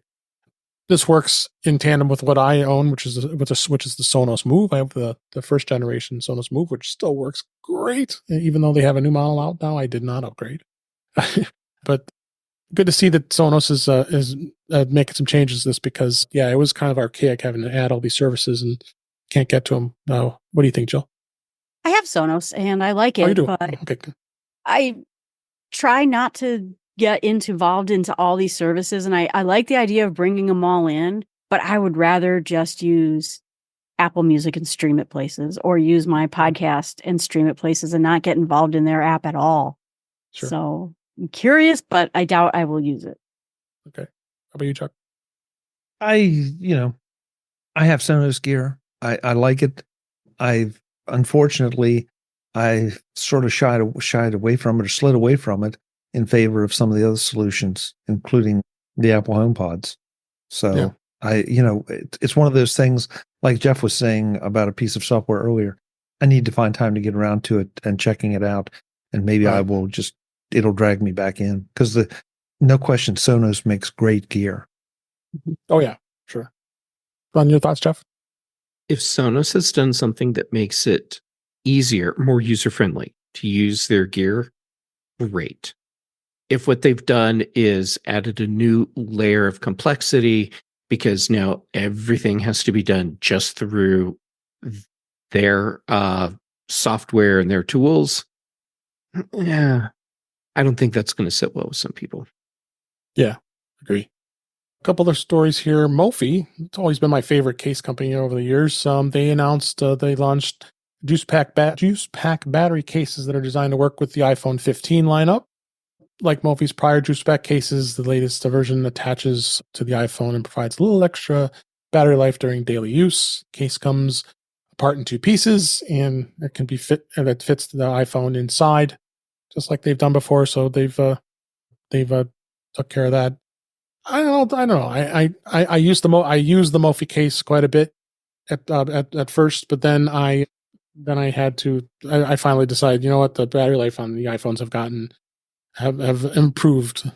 This works in tandem with what I own, which is the Sonos Move. I have the first generation Sonos Move, which still works great, even though they have a new model out now. I did not upgrade, but good to see that Sonos is making some changes to this, because it was kind of archaic having to add all these services and can't get to them now. What do you think, Jill? I have Sonos and I like it, you do? but Okay. I try not to get involved into all these services, and I like the idea of bringing them all in, but I would rather just use Apple Music and stream it places, or use my podcast and stream it places, and not get involved in their app at all. Sure. So I'm curious, but I doubt I will use it. Okay. How about you, Chuck? I have Sonos gear. I like it. Unfortunately, I sort of shied away from it, or slid away from it, in favor of some of the other solutions, including the Apple HomePods. So it's one of those things, like Jeff was saying about a piece of software earlier. I need to find time to get around to it and checking it out. And maybe I will it'll drag me back in, because no question, Sonos makes great gear. Oh yeah, sure. On your thoughts, Jeff? If Sonos has done something that makes it easier, more user-friendly to use their gear, great. If what they've done is added a new layer of complexity, because now everything has to be done just through their software and their tools, I don't think that's going to sit well with some people. Yeah, agree. A couple other stories here. Mophie, it's always been my favorite case company over the years. They announced they launched juice pack battery cases that are designed to work with the iPhone 15 lineup. Like Mophie's prior juice pack cases, the latest version attaches to the iPhone and provides a little extra battery life during daily use. Case comes apart in two pieces, and it can be fits the iPhone inside, just like they've done before. So they've took care of that. I don't know. I use the Mophie case quite a bit, at first, but then I had to. I finally decided, you know what, the battery life on the iPhones have improved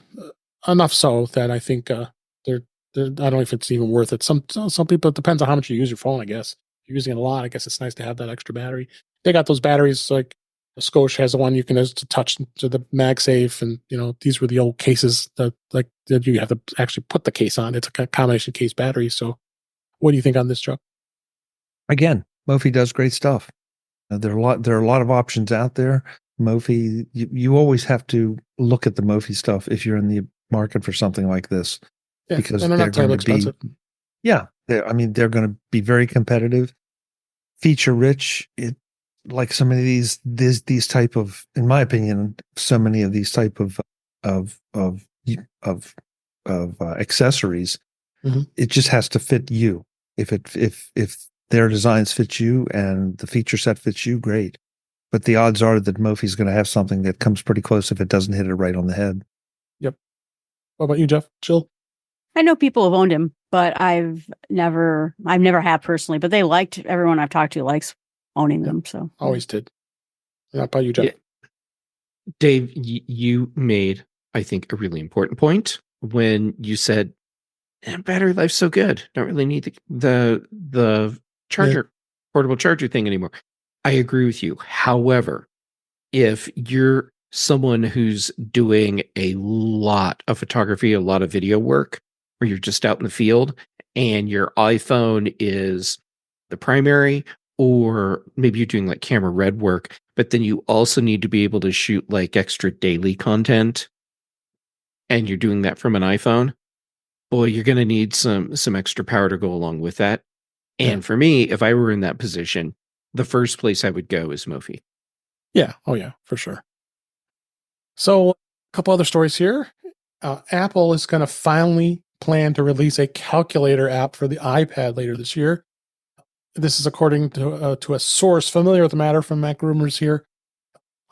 enough so that I think they're I don't know if it's even worth it. Some people, it depends on how much you use your phone, I guess. If you're using it a lot, I guess it's nice to have that extra battery. They got those batteries, like Scotia has the one you can just touch to the MagSafe, and these were the old cases that you have to actually put the case on. It's a combination case battery. So what do you think on this, Chuck? Again, Mophie does great stuff. There are a lot of options out there. Mophie, you always have to look at the Mophie stuff if you're in the market for something like this, because they're not terribly expensive. Yeah, they're going to be very competitive, feature rich. Like so many of these type of, in my opinion, so many of these type of accessories, it just has to fit you. If their designs fit you and the feature set fits you, great. But the odds are that Mophie's going to have something that comes pretty close if it doesn't hit it right on the head. Yep. What about you, Jeff? Jill? I know people have owned him, but I've never had personally. But everyone I've talked to likes owning them. So always did. How about you, Jeff? Yeah. Dave, you made, I think, a really important point when you said, battery life's so good. Don't really need the charger, portable charger thing anymore. I agree with you. However, if you're someone who's doing a lot of photography, a lot of video work, or you're just out in the field and your iPhone is the primary, or maybe you're doing like camera red work, but then you also need to be able to shoot like extra daily content, and you're doing that from an iPhone, boy, you're going to need some extra power to go along with that. And for me, if I were in that position, the first place I would go is Mophie. Yeah. Oh, yeah, for sure. So a couple other stories here. Apple is going to finally plan to release a calculator app for the iPad later this year. This is according to a source familiar with the matter from Mac Rumors here.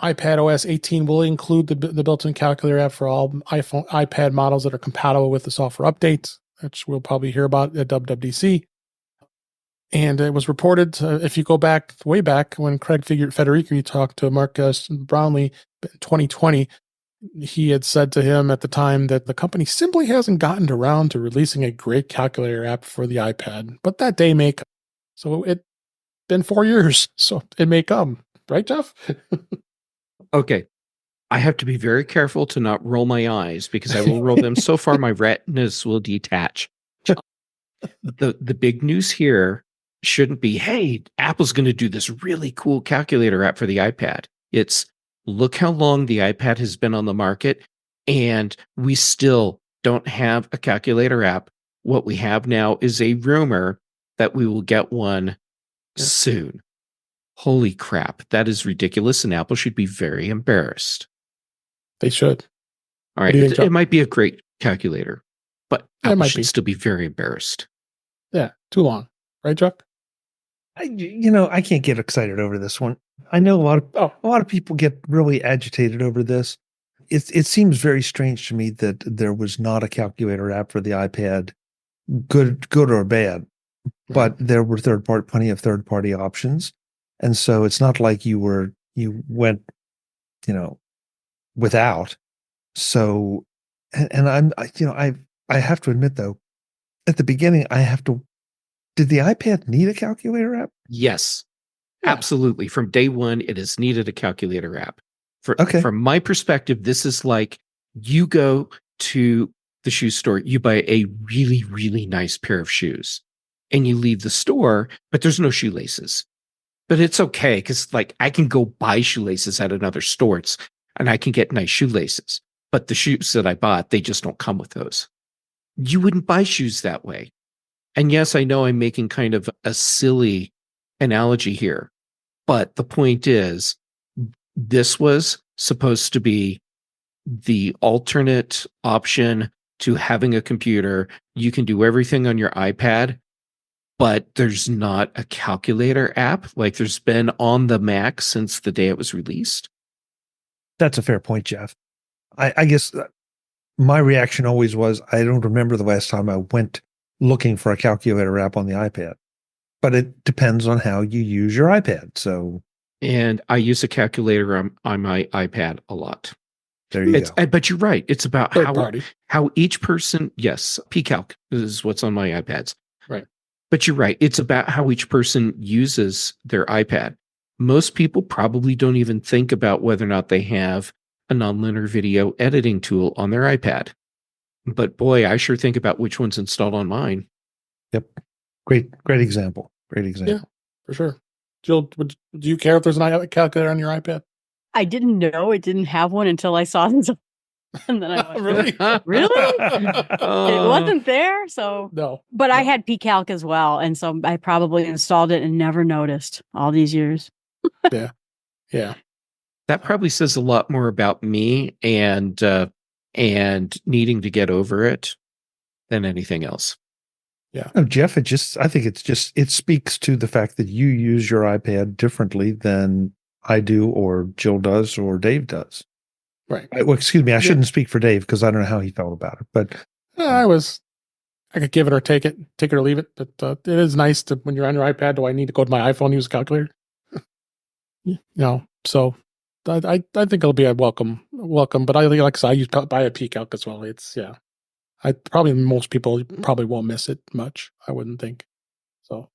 iPadOS 18 will include the built-in calculator app for all iPad models that are compatible with the software updates, which we'll probably hear about at WWDC. And it was reported, if you go way back, when Craig Federici talked to Marcus Brownlee in 2020, he had said to him at the time that the company simply hasn't gotten around to releasing a great calculator app for the iPad, but that day may come. So it's been 4 years, so it may come. Right, Jeff? Okay. I have to be very careful to not roll my eyes, because I will roll them so far my retinas will detach. The big news here shouldn't be, hey, Apple's going to do this really cool calculator app for the iPad. It's, look how long the iPad has been on the market, and we still don't have a calculator app. What we have now is a rumor that we will get one soon. Holy crap, that is ridiculous, and Apple should be very embarrassed. They should. All right, it might be a great calculator, but Apple should be. still be very embarrassed. Yeah, too long. Right, Chuck? I can't get excited over this one. I know a lot of people get really agitated over this. It seems very strange to me that there was not a calculator app for the iPad, good or bad, but there were plenty of third-party options, and so it's not like you went, without. So, and I have to admit though, at the beginning, did the iPad need a calculator app? Yes, absolutely. From day one, it has needed a calculator app. From my perspective, this is like you go to the shoe store, you buy a really, really nice pair of shoes, and you leave the store, but there's no shoelaces. But it's okay, because like I can go buy shoelaces at another store, and I can get nice shoelaces. But the shoes that I bought, they just don't come with those. You wouldn't buy shoes that way. And yes, I know I'm making kind of a silly analogy here, but the point is, this was supposed to be the alternate option to having a computer. You can do everything on your iPad, but there's not a calculator app like there's been on the Mac since the day it was released. That's a fair point, Jeff. I guess my reaction always was, I don't remember the last time I went looking for a calculator app on the iPad. but it depends on how you use your iPad. So, and I use a calculator on my iPad a lot. There you go. But you're right. It's about how each person, yes, pCalc is what's on my iPads. Right. But you're right. It's about how each person uses their iPad. Most people probably don't even think about whether or not they have a nonlinear video editing tool on their iPad. But boy, I sure think about which one's installed on mine. Yep. Great example. Great example. Yeah, for sure. Jill, do you care if there's an calculator on your iPad? I didn't know it didn't have one until I saw this. And then I went, Really? Really? It wasn't there. So no. But I had pCalc as well. And so I probably installed it and never noticed all these years. Yeah. Yeah. That probably says a lot more about me and needing to get over it than anything else. Yeah. Oh, Jeff, I think it speaks to the fact that you use your iPad differently than I do, or Jill does, or Dave does. Right. Well, excuse me. I shouldn't speak for Dave because I don't know how he felt about it, but I could give it or take it or leave it. But it is nice to, when you're on your iPad, do I need to go to my iPhone and use a calculator? So I think it'll be a welcome. But like I said, I use buy a pCalc as well. It's most people probably won't miss it much. I wouldn't think. So,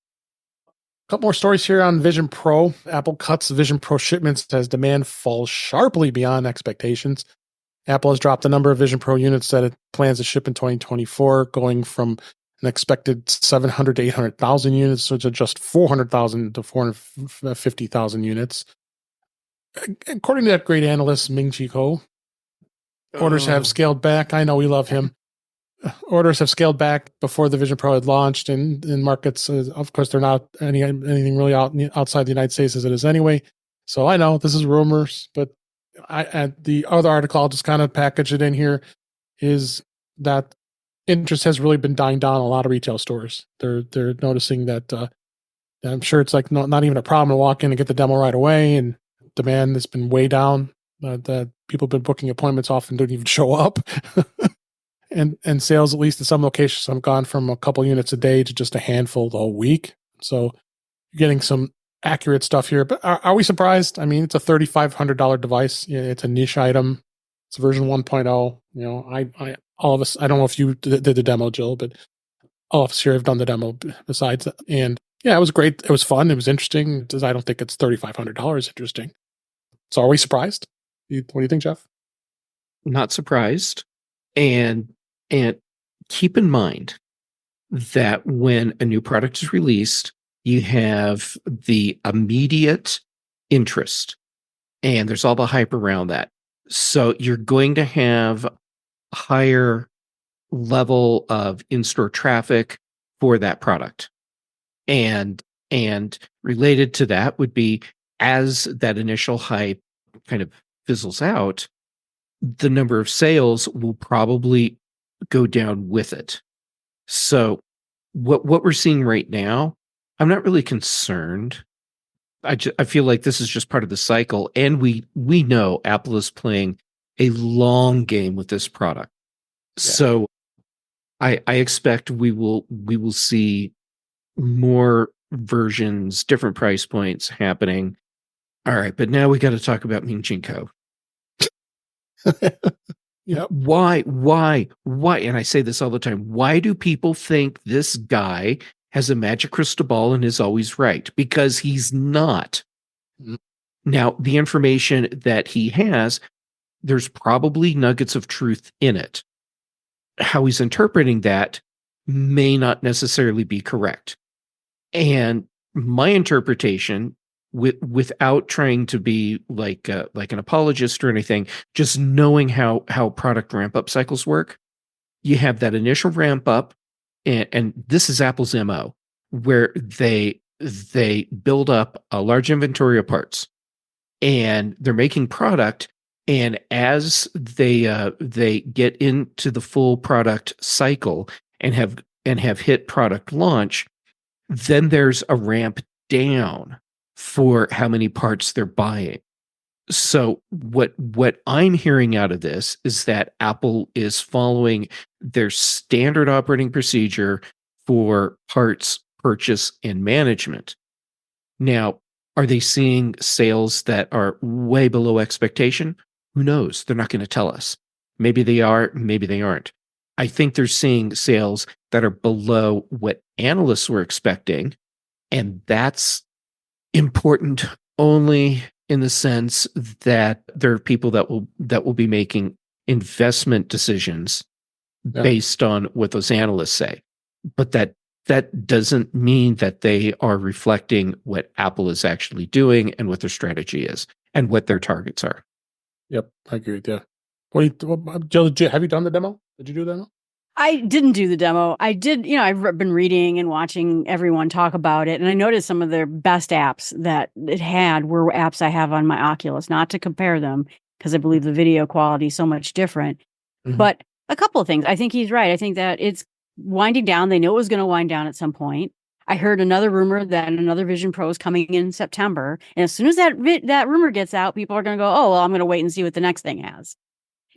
a couple more stories here on Vision Pro. Apple cuts Vision Pro shipments as demand falls sharply beyond expectations. Apple has dropped the number of Vision Pro units that it plans to ship in 2024, going from an expected 700 to 800,000 units, so to just 400,000 to 450,000 units. According to that great analyst, Ming-Chi Kuo, orders have scaled back. I know we love him. Orders have scaled back before the Vision Pro had launched, and in markets, of course, they're not anything really outside the United States as it is anyway. So I know this is rumors, but the other article I'll just kind of package it in here is that interest has really been dying down in a lot of retail stores. They're noticing that I'm sure it's like not even a problem to walk in and get the demo right away, and demand has been way down. That people have been booking appointments often don't even show up. And sales, at least in some locations, have gone from a couple units a day to just a handful the whole week. So you're getting some accurate stuff here. But are we surprised? I mean, it's a $3,500 device. It's a niche item. It's version 1.0. I all of us, I don't know if you did the demo, Jill, but all of us here have done the demo besides that. And yeah, it was great. It was fun. It was interesting. I don't think it's $3,500 interesting. So are we surprised? What do you think, Jeff? Not surprised. And keep in mind that when a new product is released, you have the immediate interest, and there's all the hype around that. So you're going to have a higher level of in-store traffic for that product. And related to that would be, as that initial hype kind of fizzles out, the number of sales will probably go down with it. So what we're seeing right now, I'm not really concerned. I feel like this is just part of the cycle, and we know Apple is playing a long game with this product. Yeah. So I expect we will see more versions, different price points happening. All right, but now we got to talk about Ming-Chi Kuo. Yep. Why? And I say this all the time. Why do people think this guy has a magic crystal ball and is always right? Because he's not. Now, the information that he has, there's probably nuggets of truth in it. How he's interpreting that may not necessarily be correct. And my interpretation, without trying to be like an apologist or anything, just knowing how product ramp up cycles work, you have that initial ramp up, and this is Apple's MO, where they build up a large inventory of parts, and they're making product, and as they get into the full product cycle and have hit product launch, then there's a ramp down for how many parts they're buying. So what I'm hearing out of this is that Apple is following their standard operating procedure for parts purchase and management. Now, are they seeing sales that are way below expectation? Who knows? They're not going to tell us. Maybe they are, maybe they aren't. I think they're seeing sales that are below what analysts were expecting, and that's important only in the sense that there are people that will be making investment decisions based on what those analysts say. But that doesn't mean that they are reflecting what Apple is actually doing and what their strategy is and what their targets are. Yep, I agree with you. Jill, have you done the demo? Did you do the demo? I didn't do the demo. I did, I've been reading and watching everyone talk about it, and I noticed some of their best apps that it had were apps I have on my Oculus, not to compare them, because I believe the video quality is so much different. Mm-hmm. But a couple of things. I think he's right. I think that it's winding down. They know it was going to wind down at some point. I heard another rumor that another Vision Pro is coming in September. And as soon as that rumor gets out, people are going to go, oh, well, I'm going to wait and see what the next thing has.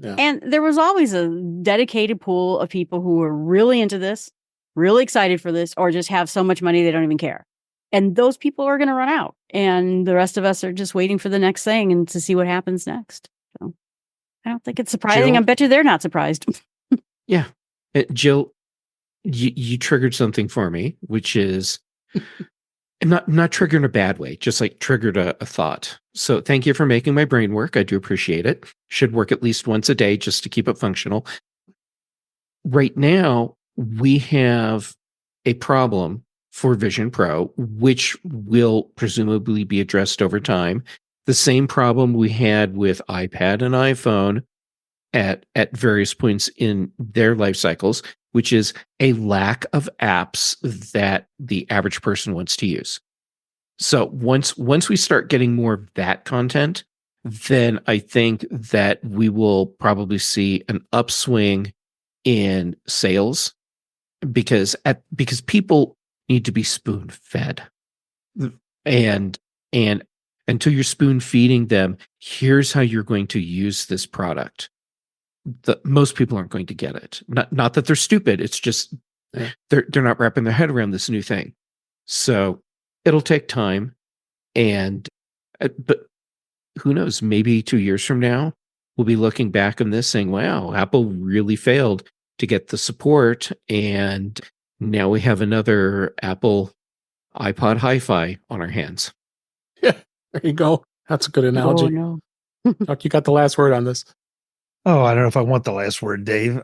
Yeah. And there was always a dedicated pool of people who were really into this, really excited for this, or just have so much money they don't even care. And those people are going to run out. And the rest of us are just waiting for the next thing and to see what happens next. So I don't think it's surprising. Jill, I bet you they're not surprised. Yeah. Jill, you triggered something for me, which is not triggered in a bad way, just like triggered a thought. So thank you for making my brain work. I do appreciate it. Should work at least once a day just to keep it functional. Right now, we have a problem for Vision Pro, which will presumably be addressed over time. The same problem we had with iPad and iPhone at various points in their life cycles, which is a lack of apps that the average person wants to use. So once we start getting more of that content, then I think that we will probably see an upswing in sales because people need to be spoon-fed. And until you're spoon-feeding them, here's how you're going to use this product. Most people aren't going to get it. Not that they're stupid. It's just they're not wrapping their head around this new thing. So it'll take time, but who knows? Maybe 2 years from now, we'll be looking back on this saying, "Wow, Apple really failed to get the support, and now we have another Apple iPod Hi-Fi on our hands." Yeah, there you go. That's a good analogy. Oh, no. Chuck, you got the last word on this. Oh, I don't know if I want the last word, Dave.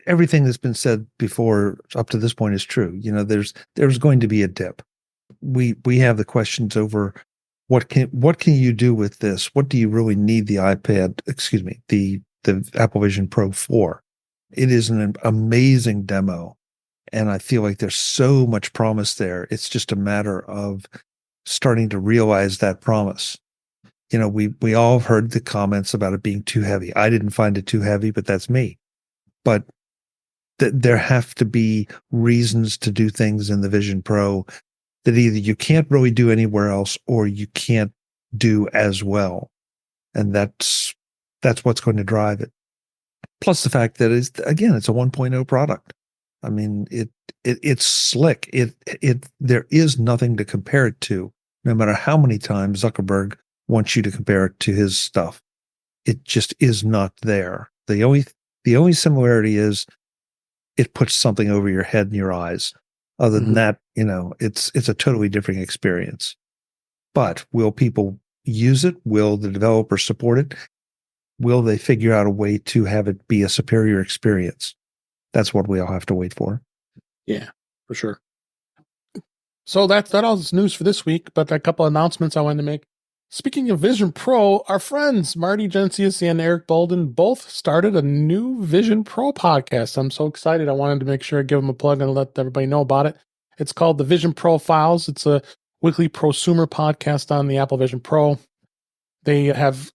Everything that's been said before up to this point is true. There's going to be a dip. We have the questions over what can you do with this? What do you really need the Apple Vision Pro for? It is an amazing demo, and I feel like there's so much promise there. It's just a matter of starting to realize that promise. We all heard the comments about it being too heavy. I didn't find it too heavy, but that's me. But there have to be reasons to do things in the Vision Pro that either you can't really do anywhere else or you can't do as well. And that's what's going to drive it. Plus the fact that it's a 1.0 product. I mean, it's slick. There is nothing to compare it to, no matter how many times Zuckerberg wants you to compare it to his stuff. It just is not there. The only similarity is it puts something over your head and your eyes. Other than that, it's a totally different experience. But will people use it? Will the developers support it? Will they figure out a way to have it be a superior experience? That's what we all have to wait for. Yeah, for sure. So that all is news for this week, but a couple announcements I wanted to make. Speaking of Vision Pro, our friends Marty Gencius and Eric Bolden both started a new Vision Pro podcast. I'm so excited. I wanted to make sure I give them a plug and let everybody know about it. It's called the Vision Pro Files. It's a weekly prosumer podcast on the Apple Vision Pro. They have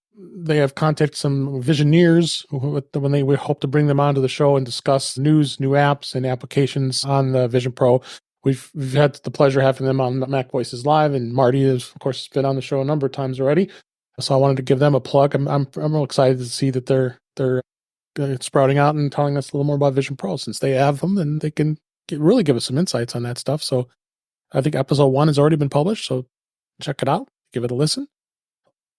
contacted some Visioneers when they hope to bring them onto the show and discuss news, new apps, and applications on the Vision Pro. We've had the pleasure of having them on Mac Voices Live, and Marty has, of course, been on the show a number of times already. So I wanted to give them a plug. I'm real excited to see that they're sprouting out and telling us a little more about Vision Pro. Since they have them, and they can really give us some insights on that stuff. So I think episode 1 has already been published, so check it out, give it a listen.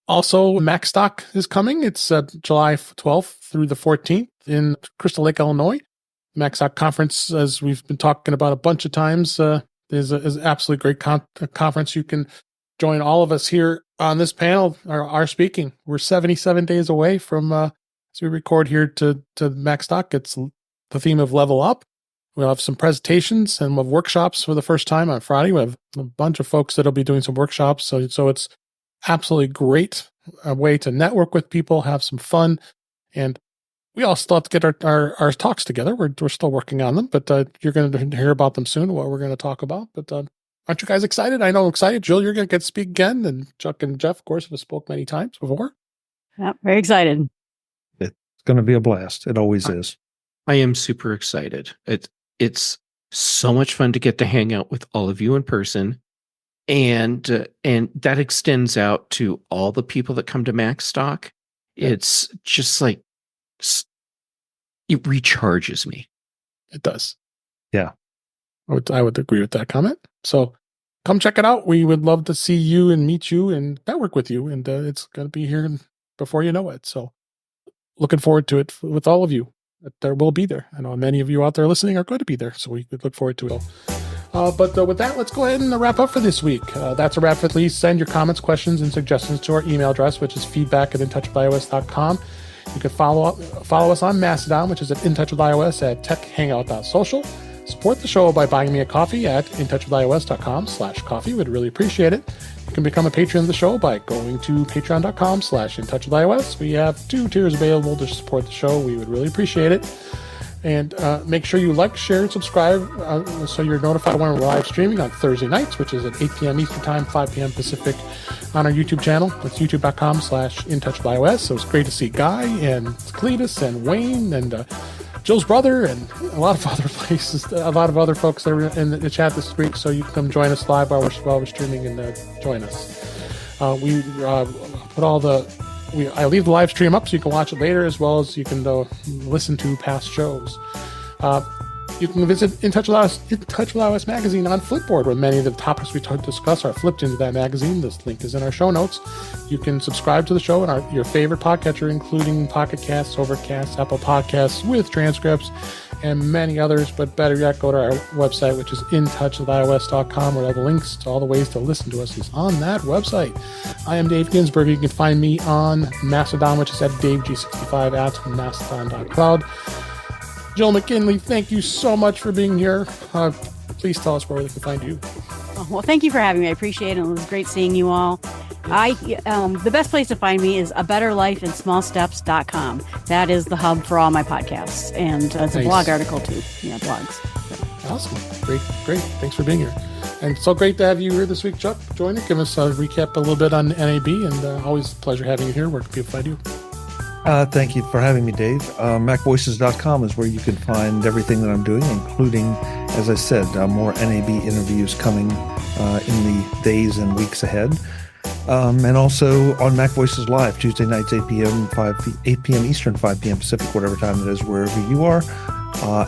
Also, MacStock is coming. It's July 12th through the 14th in Crystal Lake, Illinois. MacStock conference, as we've been talking about a bunch of times, is an absolutely great conference. You can join all of us here on this panel are speaking. We're 77 days away from, as we record here to MacStock. It's the theme of Level Up. We'll have some presentations and we'll have workshops for the first time on Friday. We have a bunch of folks that'll be doing some workshops. So it's absolutely great way to network with people, have some fun. And we all still have to get our talks together. We're still working on them, but you're going to hear about them soon, what we're going to talk about. But aren't you guys excited? I know I'm excited. Jill, you're going to get to speak again. And Chuck and Jeff, of course, have spoke many times before. Yeah, very excited. It's going to be a blast. It always is. I am super excited. It's so much fun to get to hang out with all of you in person. And that extends out to all the people that come to MacStock. It's just like, it recharges me. It does. Yeah. I would agree with that comment. So come check it out. We would love to see you and meet you and network with you. And it's going to be here before you know it. So looking forward to it with all of you. There will be there. I know many of you out there listening are going to be there. So we could look forward to it. But with that, let's go ahead and wrap up for this week. That's a wrap for at least. Send your comments, questions, and suggestions to our email address, which is feedback@intouchwithios.com. You can follow us on Mastadon, which is at intouchwithios at techhangout.social. Support the show by buying me a coffee at intouchwithios.com/coffee. We'd really appreciate it. You can become a patron of the show by going to patreon.com/intouchwithios. We have 2 tiers available to support the show. We would really appreciate it. And make sure you like, share, and subscribe so you're notified when we're live streaming on Thursday nights, which is at 8 p.m. Eastern Time, 5 p.m. Pacific on our YouTube channel. It's youtube.com/intouchwithios. So it's great to see Guy and Cletus and Wayne and Jill's brother and a lot of other places, a lot of other folks that are in the chat this week. So you can come join us live while we're streaming and join us. We put all I leave the live stream up so you can watch it later, as well as you can listen to past shows. You can visit In Touch With iOS magazine on Flipboard, where many of the topics we discuss are flipped into that magazine. This link is in our show notes. You can subscribe to the show in your favorite podcatcher, including Pocket Casts, Overcast, Apple Podcasts, with transcripts, and many others. But better yet, go to our website, which is intouchwithios.com, where all the links to all the ways to listen to us is on that website. I am Dave Ginsburg. You can find me on Mastodon, which is at DaveG65 at mastodon.cloud. Jill McKinley, thank you so much for being here. Please tell us where we can find you. Well, thank you for having me. I appreciate it. It was great seeing you all. The best place to find me is abetterlifeinsmallsteps.com. That is the hub for all my podcasts. And it's a blog article too. Yeah, blogs. Awesome. Great. Thanks for being here. And so great to have you here this week, Chuck. Join us. Give us a recap a little bit on NAB. And always a pleasure having you here. Where can people find you? Thank you for having me, Dave. MacVoices.com is where you can find everything that I'm doing, including, as I said, more NAB interviews coming in the days and weeks ahead. And also on Mac Voices Live, Tuesday nights, 8 p.m. Eastern, 5 p.m. Pacific, whatever time it is, wherever you are,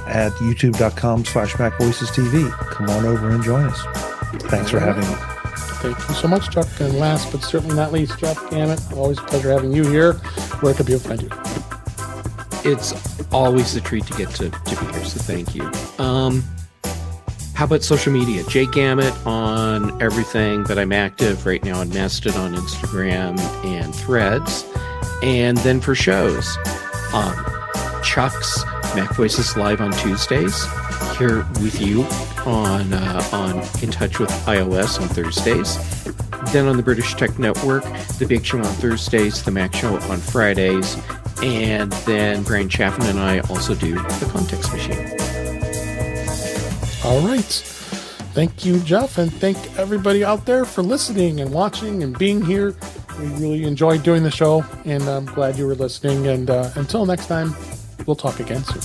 at youtube.com/MacVoicesTV. Come on over and join us. Thanks for having me. Thank you so much, Chuck. And last but certainly not least, Jeff Gamet. Always a pleasure having you here. Where can people find you? It's always a treat to get to be here, so thank you. How about social media? Jay Gamet on everything, but I'm active right now on Mastadon, Instagram, and Threads. And then for shows, Chuck's Mac Voices Live on Tuesdays, here with you on In Touch with iOS on Thursdays. Then on the British Tech Network, The Big Show on Thursdays, The Mac Show on Fridays, and then Brian Chaffin and I also do The Context Machine. All right. Thank you, Jeff, and thank everybody out there for listening and watching and being here. We really enjoyed doing the show, and I'm glad you were listening. And until next time, we'll talk again soon.